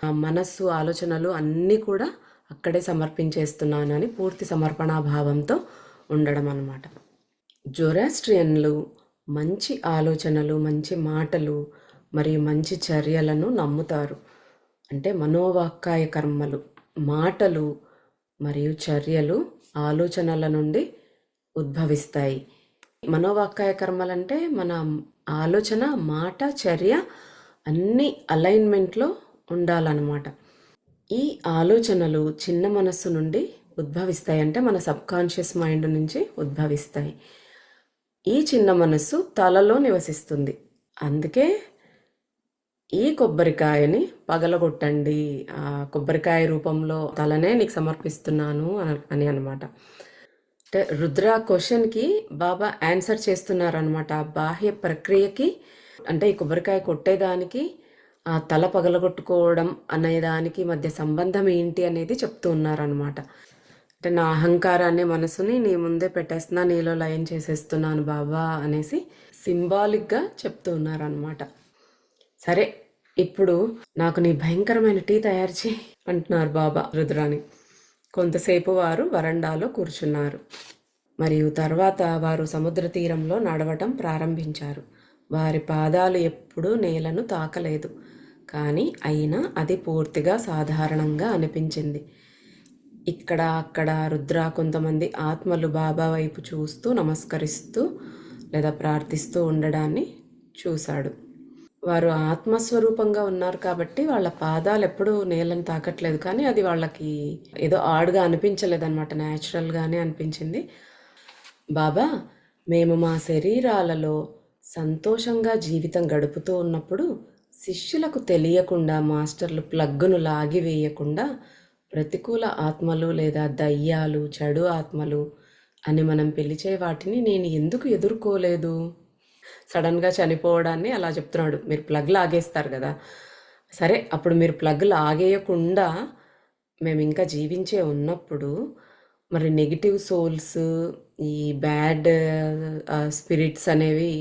ఆ మనస్సు, ఆలోచనలు అన్నీ కూడా అక్కడే సమర్పించేస్తున్నాను అని పూర్తి సమర్పణాభావంతో ఉండడం అన్నమాట. జొరాస్ట్రియన్లు మంచి ఆలోచనలు, మంచి మాటలు మరియు మంచి చర్యలను నమ్ముతారు. అంటే మనోవాక్కాయ కర్మలు, మాటలు మరియు చర్యలు ఆలోచనల నుండి ఉద్భవిస్తాయి. మనోవాక్కాయ కర్మలంటే మన ఆలోచన, మాట, చర్య అన్నీ అలైన్మెంట్లో ఉండాలన్నమాట. ఈ ఆలోచనలు చిన్న మనస్సు నుండి ఉద్భవిస్తాయి, అంటే మన సబ్కాన్షియస్ మైండ్ నుంచి ఉద్భవిస్తాయి. ఈ చిన్న మనస్సు తలలో నివసిస్తుంది. అందుకే ఈ కొబ్బరికాయని పగలగొట్టండి, ఆ కొబ్బరికాయ రూపంలో తలనే నీకు సమర్పిస్తున్నాను అని అనమాట. అంటే రుద్ర క్వశ్చన్కి బాబా ఆన్సర్ చేస్తున్నారనమాట. ఆ బాహ్య ప్రక్రియకి, అంటే ఈ కొబ్బరికాయ కొట్టేదానికి ఆ తల పగలగొట్టుకోవడం అనేదానికి మధ్య సంబంధం ఏంటి అనేది చెప్తూ ఉన్నారనమాట. అంటే నా అహంకారాన్ని, మనసుని నీ ముందే పెట్టేస్తున్నా, నీలో లయం చేసేస్తున్నాను బాబా అనేసి సింబాలిక్గా చెప్తూ ఉన్నారనమాట. సరే, ఇప్పుడు నాకు నీ భయంకరమైన టీ తయారు చేయి అంటున్నారు బాబా రుద్రాని. కొంతసేపు వారు వరండాలో కూర్చున్నారు. మరియు తర్వాత వారు సముద్ర తీరంలో నడవటం ప్రారంభించారు. వారి పాదాలు ఎప్పుడూ నేలను తాకలేదు, కానీ అయినా అది పూర్తిగా సాధారణంగా అనిపించింది. ఇక్కడ అక్కడ రుద్ర కొంతమంది ఆత్మలు బాబా వైపు చూస్తూ నమస్కరిస్తూ లేదా ప్రార్థిస్తూ ఉండడాన్ని చూశాడు. వారు ఆత్మస్వరూపంగా ఉన్నారు కాబట్టి వాళ్ళ పాదాలు ఎప్పుడూ నేలను తాకట్లేదు, కానీ అది వాళ్ళకి ఏదో ఆడుగా అనిపించలేదన్నమాట, న్యాచురల్గానే అనిపించింది. బాబా, మేము మా శరీరాలలో సంతోషంగా జీవితం గడుపుతూ ఉన్నప్పుడు శిష్యులకు తెలియకుండా మాస్టర్లు ప్లగ్గును లాగివేయకుండా ప్రతికూల ఆత్మలు లేదా దయ్యాలు, చెడు ఆత్మలు అని మనం పిలిచే వాటిని నేను ఎందుకు ఎదుర్కోలేదు? సడన్గా చనిపోవడాన్ని అలా చెప్తున్నాడు. మీరు ప్లగ్ లాగేస్తారు కదా, సరే అప్పుడు మీరు ప్లగ్ లాగేయకుండా మేము ఇంకా జీవించే ఉన్నప్పుడు మరి నెగిటివ్ సోల్స్, ఈ బ్యాడ్ స్పిరిట్స్ అనేవి,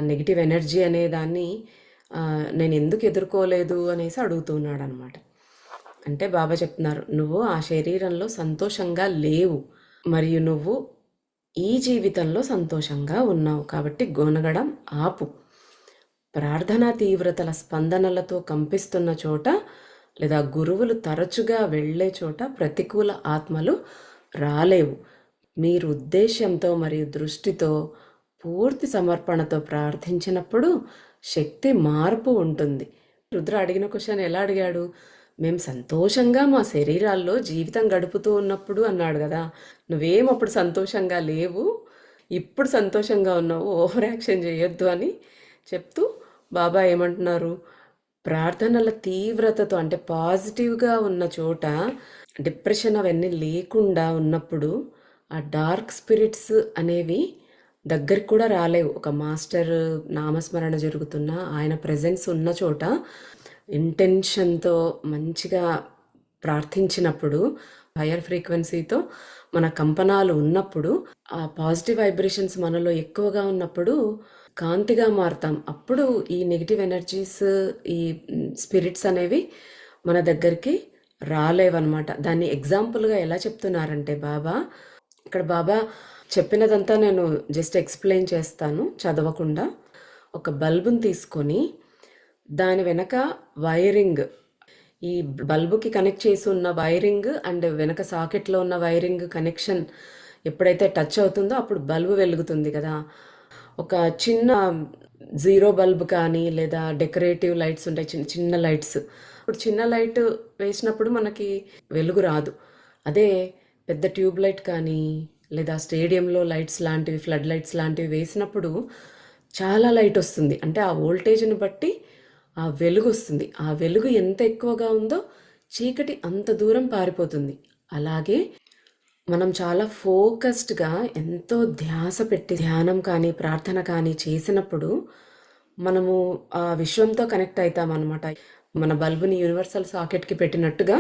నెగిటివ్ ఎనర్జీ అనే దాన్ని నేను ఎందుకు ఎదుర్కోలేదు అనేసి అడుగుతున్నాడు అనమాట. అంటే బాబా చెప్తున్నారు, నువ్వు ఆ శరీరంలో సంతోషంగా లేవు, మరియు నువ్వు ఈ జీవితంలో సంతోషంగా ఉన్నావు, కాబట్టి గొనగడం ఆపు. ప్రార్థనా తీవ్రతల స్పందనలతో కంపిస్తున్న చోట లేదా గురువులు తరచుగా వెళ్ళే చోట ప్రతికూల ఆత్మలు రాలేవు. మీరు ఉద్దేశ్యంతో మరియు దృష్టితో పూర్తి సమర్పణతో ప్రార్థించినప్పుడు శక్తి మార్పు ఉంటుంది. రుద్ర అడిగిన క్వశ్చన్ ఎలా అడిగాడు? మేము సంతోషంగా మా శరీరాల్లో జీవితం గడుపుతూ ఉన్నప్పుడు అన్నాడు కదా, నువ్వేం అప్పుడు సంతోషంగా లేవు, ఇప్పుడు సంతోషంగా ఉన్నావు, ఓవర్ యాక్షన్ చేయొద్దు అని చెప్తూ బాబా ఏమంటున్నారు? ప్రార్థనల తీవ్రతతో అంటే పాజిటివ్గా ఉన్న చోట డిప్రెషన్ అవన్నీ లేకుండా ఉన్నప్పుడు ఆ డార్క్ స్పిరిట్స్ అనేవి దగ్గరికి కూడా రాలేవు. ఒక మాస్టర్ నామస్మరణ జరుగుతున్నా ఆయన ప్రెజెన్స్ ఉన్న చోట ఇంటెన్షన్తో మంచిగా ప్రార్థించినప్పుడు, హయ్యర్ ఫ్రీక్వెన్సీతో మన కంపనాలు ఉన్నప్పుడు, ఆ పాజిటివ్ వైబ్రేషన్స్ మనలో ఎక్కువగా ఉన్నప్పుడు కాంతిగా మారుతాం. అప్పుడు ఈ నెగిటివ్ ఎనర్జీస్, ఈ స్పిరిట్స్ అనేవి మన దగ్గరికి రాలేవన్నమాట. దాన్ని ఎగ్జాంపుల్గా ఎలా చెప్తున్నారంటే బాబా, ఇక్కడ బాబా చెప్పినదంతా నేను జస్ట్ ఎక్స్ప్లెయిన్ చేస్తాను చదవకుండా. ఒక బల్బుని తీసుకొని దాని వెనక వైరింగ్, ఈ బల్బుకి కనెక్ట్ చేసి ఉన్న వైరింగ్ అండ్ వెనక సాకెట్లో ఉన్న వైరింగ్ కనెక్షన్ ఎప్పుడైతే టచ్ అవుతుందో అప్పుడు బల్బు వెలుగుతుంది కదా. ఒక చిన్న జీరో బల్బ్ కానీ లేదా డెకరేటివ్ లైట్స్ ఉంటాయి, చిన్న చిన్న లైట్స్. ఇప్పుడు చిన్న లైట్ వేసినప్పుడు మనకి వెలుగు రాదు. అదే పెద్ద ట్యూబ్ లైట్ కానీ లేదా స్టేడియంలో లైట్స్ లాంటివి, ఫ్లడ్ లైట్స్ లాంటివి వేసినప్పుడు చాలా లైట్ వస్తుంది. అంటే ఆ వోల్టేజ్ని బట్టి ఆ వెలుగు వస్తుంది. ఆ వెలుగు ఎంత ఎక్కువగా ఉందో చీకటి అంత దూరం పారిపోతుంది. అలాగే మనం చాలా ఫోకస్డ్గా ఎంతో ధ్యాస పెట్టి ధ్యానం కానీ ప్రార్థన కానీ చేసినప్పుడు మనము ఆ విశ్వంతో కనెక్ట్ అవుతామన్నమాట. మన బల్బుని యూనివర్సల్ సాకెట్కి పెట్టినట్టుగా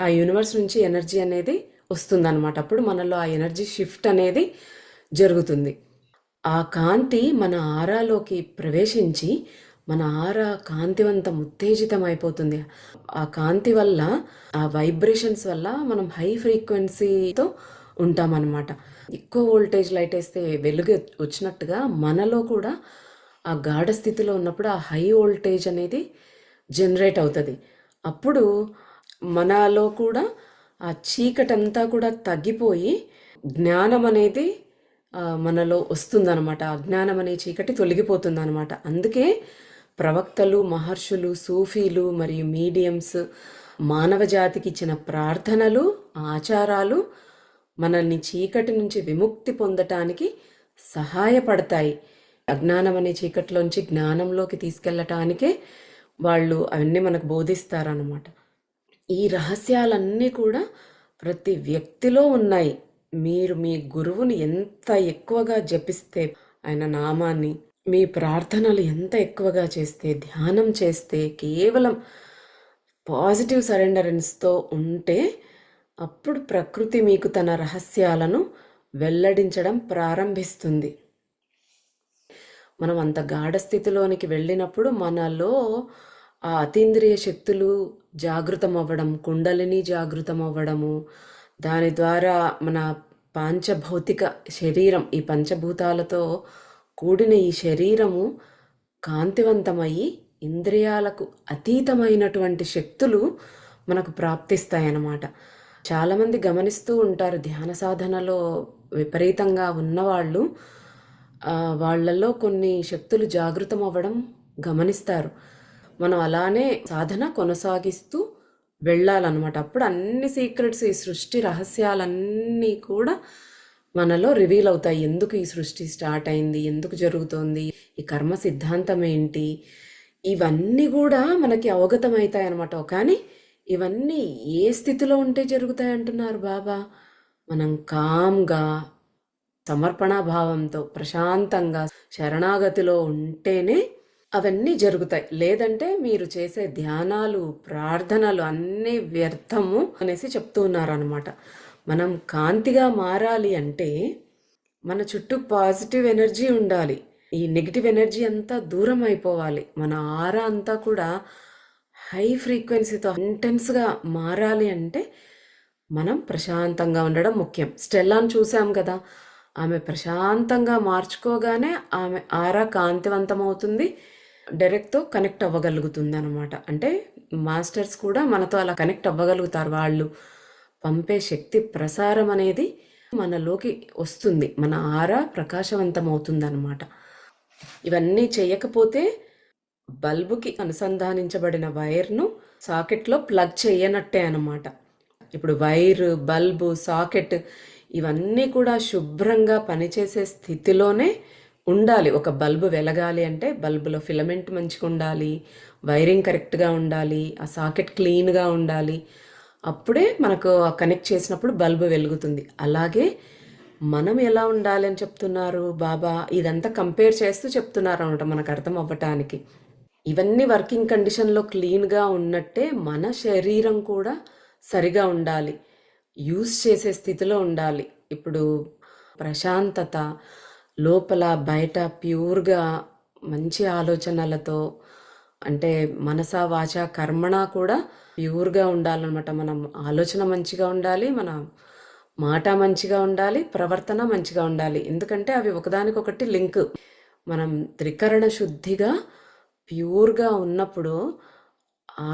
ఆ యూనివర్స్ నుంచి ఎనర్జీ అనేది వస్తుందన్నమాట. అప్పుడు మనలో ఆ ఎనర్జీ షిఫ్ట్ అనేది జరుగుతుంది. ఆ కాంతి మన ఆరాలోకి ప్రవేశించి మన ఆరా కాంతివంతం ఉత్తేజితం అయిపోతుంది. ఆ కాంతి వల్ల, ఆ వైబ్రేషన్స్ వల్ల మనం హై ఫ్రీక్వెన్సీతో ఉంటామన్నమాట. ఎక్కువ వోల్టేజ్ లైట్ వేస్తే వెలుగు వచ్చినట్టుగా మనలో కూడా ఆ గాఢ స్థితిలో ఉన్నప్పుడు ఆ హై వోల్టేజ్ అనేది జనరేట్ అవుతుంది. అప్పుడు మనలో కూడా ఆ చీకటంతా కూడా తగ్గిపోయి జ్ఞానం అనేది మనలో వస్తుందన్నమాట. అజ్ఞానం అనే చీకటి తొలగిపోతుందన్నమాట. అందుకే ప్రవక్తలు, మహర్షులు, సూఫీలు మరియు మీడియంస్ మానవ జాతికి ఇచ్చిన ప్రార్థనలు, ఆచారాలు మనల్ని చీకటి నుంచి విముక్తి పొందటానికి సహాయపడతాయి. అజ్ఞానం అనే చీకటిలోంచి జ్ఞానంలోకి తీసుకెళ్ళటానికే వాళ్ళు అవన్నీ మనకు బోధిస్తారన్నమాట. ఈ రహస్యాలన్నీ కూడా ప్రతి వ్యక్తిలో ఉన్నాయి. మీరు మీ గురువుని ఎంత ఎక్కువగా జపిస్తే, ఆయన నామాన్ని, మీ ప్రార్థనలు ఎంత ఎక్కువగా చేస్తే, ధ్యానం చేస్తే, కేవలం పాజిటివ్ సరెండరెన్స్తో ఉంటే అప్పుడు ప్రకృతి మీకు తన రహస్యాలను వెల్లడించడం ప్రారంభిస్తుంది. మనం అంత గాఢ స్థితిలోనికి వెళ్ళినప్పుడు మనలో ఆ అతీంద్రియ శక్తులు జాగృతం అవ్వడం, కుండలిని జాగృతం అవ్వడము, దాని ద్వారా మన పాంచభౌతిక శరీరం, ఈ పంచభూతాలతో కూడిన ఈ శరీరము కాంతివంతమయ్యి ఇంద్రియాలకు అతీతమైనటువంటి శక్తులు మనకు ప్రాప్తిస్తాయన్నమాట. చాలామంది గమనిస్తూ ఉంటారు, ధ్యాన సాధనలో విపరీతంగా ఉన్నవాళ్ళు వాళ్ళల్లో కొన్ని శక్తులు జాగృతం అవ్వడం గమనిస్తారు. మనం అలానే సాధన కొనసాగిస్తూ వెళ్ళాలన్నమాట. అప్పుడు అన్ని సీక్రెట్స్, ఈ సృష్టి రహస్యాలన్నీ కూడా మనలో రివీల్ అవుతాయి. ఎందుకు ఈ సృష్టి స్టార్ట్ అయింది, ఎందుకు జరుగుతోంది, ఈ కర్మ సిద్ధాంతం ఏంటి, ఇవన్నీ కూడా మనకి అవగతమవుతాయి అన్నమాట. కానీ ఇవన్నీ ఏ స్థితిలో ఉంటే జరుగుతాయి అంటున్నారు బాబా? మనం కామ్గా, సమర్పణ భావంతో, ప్రశాంతంగా, శరణాగతిలో ఉంటేనే అవన్నీ జరుగుతాయి. లేదంటే మీరు చేసే ధ్యానాలు, ప్రార్థనలు అన్నీ వ్యర్థము అనేసి చెప్తూ ఉన్నారనమాట. మనం కాంతిగా మారాలి అంటే మన చుట్టూ పాజిటివ్ ఎనర్జీ ఉండాలి. ఈ నెగిటివ్ ఎనర్జీ అంతా దూరం అయిపోవాలి. మన ఆరా అంతా కూడా హై ఫ్రీక్వెన్సీతో ఇంటెన్స్గా మారాలి అంటే మనం ప్రశాంతంగా ఉండడం ముఖ్యం. స్టెల్లాను చూసాం కదా, ఆమె ప్రశాంతంగా మార్చుకోగానే ఆమె ఆరా కాంతివంతమవుతుంది, డైరెక్ట్తో కనెక్ట్ అవ్వగలుగుతుంది అనమాట. అంటే మాస్టర్స్ కూడా మనతో అలా కనెక్ట్ అవ్వగలుగుతారు. వాళ్ళు పంపే శక్తి ప్రసారం అనేది మనలోకి వస్తుంది, మన ఆరా ప్రకాశవంతం అవుతుంది అనమాట. ఇవన్నీ చేయకపోతే బల్బుకి అనుసంధానించబడిన వైర్ను సాకెట్లో ప్లగ్ చేయనట్టే అనమాట. ఇప్పుడు వైర్, బల్బు, సాకెట్ ఇవన్నీ కూడా శుభ్రంగా పనిచేసే స్థితిలోనే ఉండాలి. ఒక బల్బు వెలగాలి అంటే బల్బులో ఫిలమెంట్ మంచిగా ఉండాలి, వైరింగ్ కరెక్ట్గా ఉండాలి, ఆ సాకెట్ క్లీన్గా ఉండాలి. అప్పుడే మనకు కనెక్ట్ చేసినప్పుడు బల్బు వెలుగుతుంది. అలాగే మనం ఎలా ఉండాలి అని చెప్తున్నారు బాబా. ఇదంతా కంపేర్ చేస్తూ చెప్తున్నారు అనమాట మనకు అర్థం అవ్వటానికి. ఇవన్నీ వర్కింగ్ కండిషన్లో క్లీన్గా ఉన్నట్టే మన శరీరం కూడా సరిగా ఉండాలి, యూజ్ చేసే స్థితిలో ఉండాలి. ఇప్పుడు ప్రశాంతత, లోపల బయట ప్యూర్గా మంచి ఆలోచనలతో, అంటే మనస వాచ కర్మణ కూడా ప్యూర్గా ఉండాలన్నమాట. మనం ఆలోచన మంచిగా ఉండాలి, మన మాట మంచిగా ఉండాలి, ప్రవర్తన మంచిగా ఉండాలి. ఎందుకంటే అవి ఒకదానికొకటి లింక్. మనం త్రికరణ శుద్ధిగా ప్యూర్గా ఉన్నప్పుడు,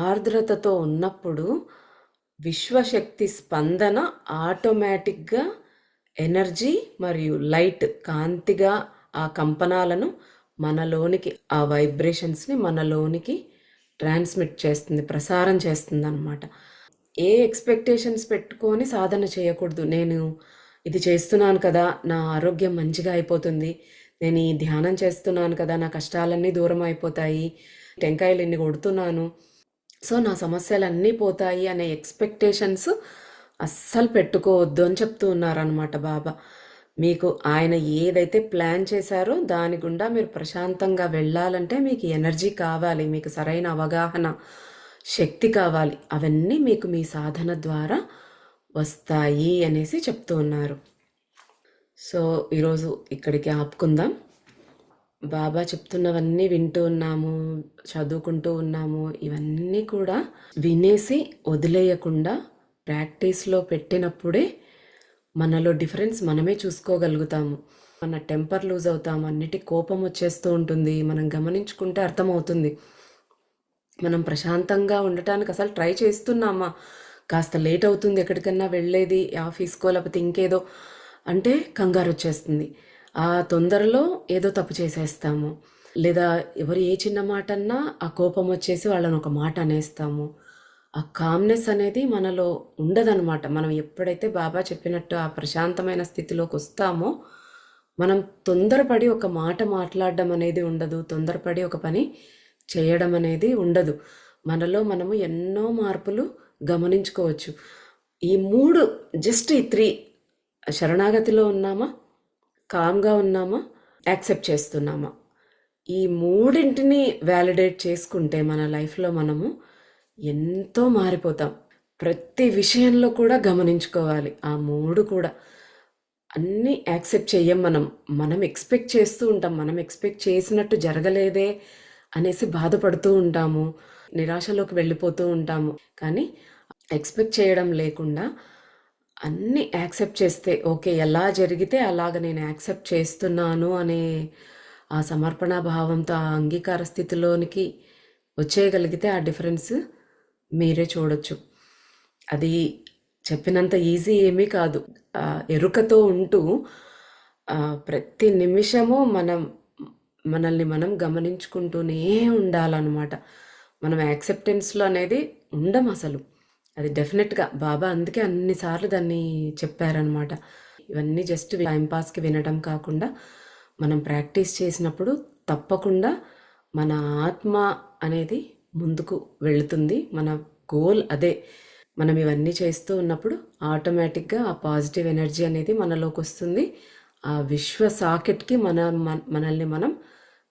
ఆర్ద్రతతో ఉన్నప్పుడు విశ్వశక్తి స్పందన ఆటోమేటిక్గా ఎనర్జీ మరియు లైట్, కాంతిగా ఆ కంపనాలను మనలోనికి, ఆ వైబ్రేషన్స్ని మనలోనికి ట్రాన్స్మిట్ చేస్తుంది, ప్రసారం చేస్తుంది అన్నమాట. ఏ ఎక్స్పెక్టేషన్స్ పెట్టుకొని సాధన చేయకూడదు. నేను ఇది చేస్తున్నాను కదా, నా ఆరోగ్యం మంచిగా అయిపోతుంది, నేను ఈ ధ్యానం చేస్తున్నాను కదా, నా కష్టాలన్నీ దూరం అయిపోతాయి, టెంకాయలు ఎన్ని కొడుతున్నాను, సో నా సమస్యలన్నీ పోతాయి అనే ఎక్స్పెక్టేషన్స్ అస్సలు పెట్టుకోవద్దు అని చెప్తూ ఉన్నారనమాట బాబా. మీకు ఆయన ఏదైతే ప్లాన్ చేశారో దాని గుండా మీరు ప్రశాంతంగా వెళ్ళాలంటే మీకు ఎనర్జీ కావాలి, మీకు సరైన అవగాహన, శక్తి కావాలి. అవన్నీ మీకు మీ సాధన ద్వారా వస్తాయి అనేసి చెప్తూ ఉన్నారు. సో ఈరోజు ఇక్కడికి ఆపుకుందాం. బాబా చెప్తున్నవన్నీ వింటూ ఉన్నాము, చదువుకుంటూ ఉన్నాము. ఇవన్నీ కూడా వినేసి వదిలేయకుండా ప్రాక్టీస్లో పెట్టినప్పుడే మనలో డిఫరెన్స్ మనమే చూసుకోగలుగుతాము. మన టెంపర్ లూజ్ అవుతాము, అన్నిటి కోపం వచ్చేస్తూ ఉంటుంది. మనం గమనించుకుంటే అర్థమవుతుంది. మనం ప్రశాంతంగా ఉండటానికి అసలు ట్రై చేస్తున్నామా, కాస్త లేట్ అవుతుంది ఎక్కడికన్నా వెళ్ళేది, ఆఫీస్కో లేకపోతే ఇంకేదో అంటే కంగారు వచ్చేస్తుంది. ఆ తొందరలో ఏదో తప్పు చేసేస్తాము, లేదా ఎవరు ఏ చిన్న మాట అన్నా ఆ కోపం వచ్చేసి వాళ్ళని ఒక మాట అనేస్తాము. ఆ కామ్నెస్ అనేది మనలో ఉండదన్నమాట. మనం ఎప్పుడైతే బాబా చెప్పినట్టు ఆ ప్రశాంతమైన స్థితిలోకి వస్తామో మనం తొందరపడి ఒక మాట మాట్లాడడం అనేది ఉండదు, తొందరపడి ఒక పని చేయడం అనేది ఉండదు. మనలో మనము ఎన్నో మార్పులు గమనించుకోవచ్చు. ఈ 3, జస్ట్ ఈ 3, శరణాగతిలో ఉన్నామా, కామ్గా ఉన్నామా, యాక్సెప్ట్ చేస్తున్నామా, ఈ 3ంటిని వ్యాలిడేట్ చేసుకుంటే మన లైఫ్లో మనము ఎంతో మారిపోతాం. ప్రతి విషయంలో కూడా గమనించుకోవాలి. ఆ 3 కూడా అన్నీ యాక్సెప్ట్ చెయ్యం. మనం ఎక్స్పెక్ట్ చేస్తూ ఉంటాం, మనం ఎక్స్పెక్ట్ చేసినట్టు జరగలేదే అనేసి బాధపడుతూ ఉంటాము, నిరాశలోకి వెళ్ళిపోతూ ఉంటాము. కానీ ఎక్స్పెక్ట్ చేయడం లేకుండా అన్నీ యాక్సెప్ట్ చేస్తే, ఓకే ఎలా జరిగితే అలాగ నేను యాక్సెప్ట్ చేస్తున్నాను అనే ఆ సమర్పణ భావంతో, ఆ అంగీకార స్థితిలోనికి వచ్చేయగలిగితే ఆ డిఫరెన్స్ మీరే చూడొచ్చు. అది చెప్పినంత ఈజీ ఏమీ కాదు. ఎరుకతో ఉంటూ ప్రతి నిమిషము మనల్ని మనం గమనించుకుంటూనే ఉండాలన్నమాట. మనం యాక్సెప్టెన్స్లో అనేది ఉండం అసలు. అది డెఫినెట్గా బాబా అందుకే అన్నిసార్లు దాన్ని చెప్పారనమాట. ఇవన్నీ జస్ట్ టైంపాస్కి వినడం కాకుండా మనం ప్రాక్టీస్ చేసినప్పుడు తప్పకుండా మన ఆత్మ అనేది ముందుకు వెళుతుంది. మన గోల్ అదే. మనం ఇవన్నీ చేస్తూ ఉన్నప్పుడు ఆటోమేటిక్గా ఆ పాజిటివ్ ఎనర్జీ అనేది మనలోకి వస్తుంది. ఆ విశ్వ సాకెట్కి మనల్ని మనం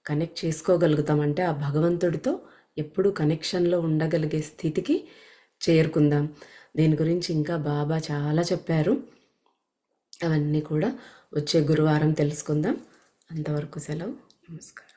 కనెక్ట్ చేసుకోగలుగుతాం. అంటే ఆ భగవంతుడితో ఎప్పుడు కనెక్షన్లో ఉండగలిగే స్థితికి చేరుకుందాం. దీని గురించి ఇంకా బాబా చాలా చెప్పారు. అవన్నీ కూడా వచ్చే గురువారం తెలుసుకుందాం. అంతవరకు సెలవు. నమస్కారం.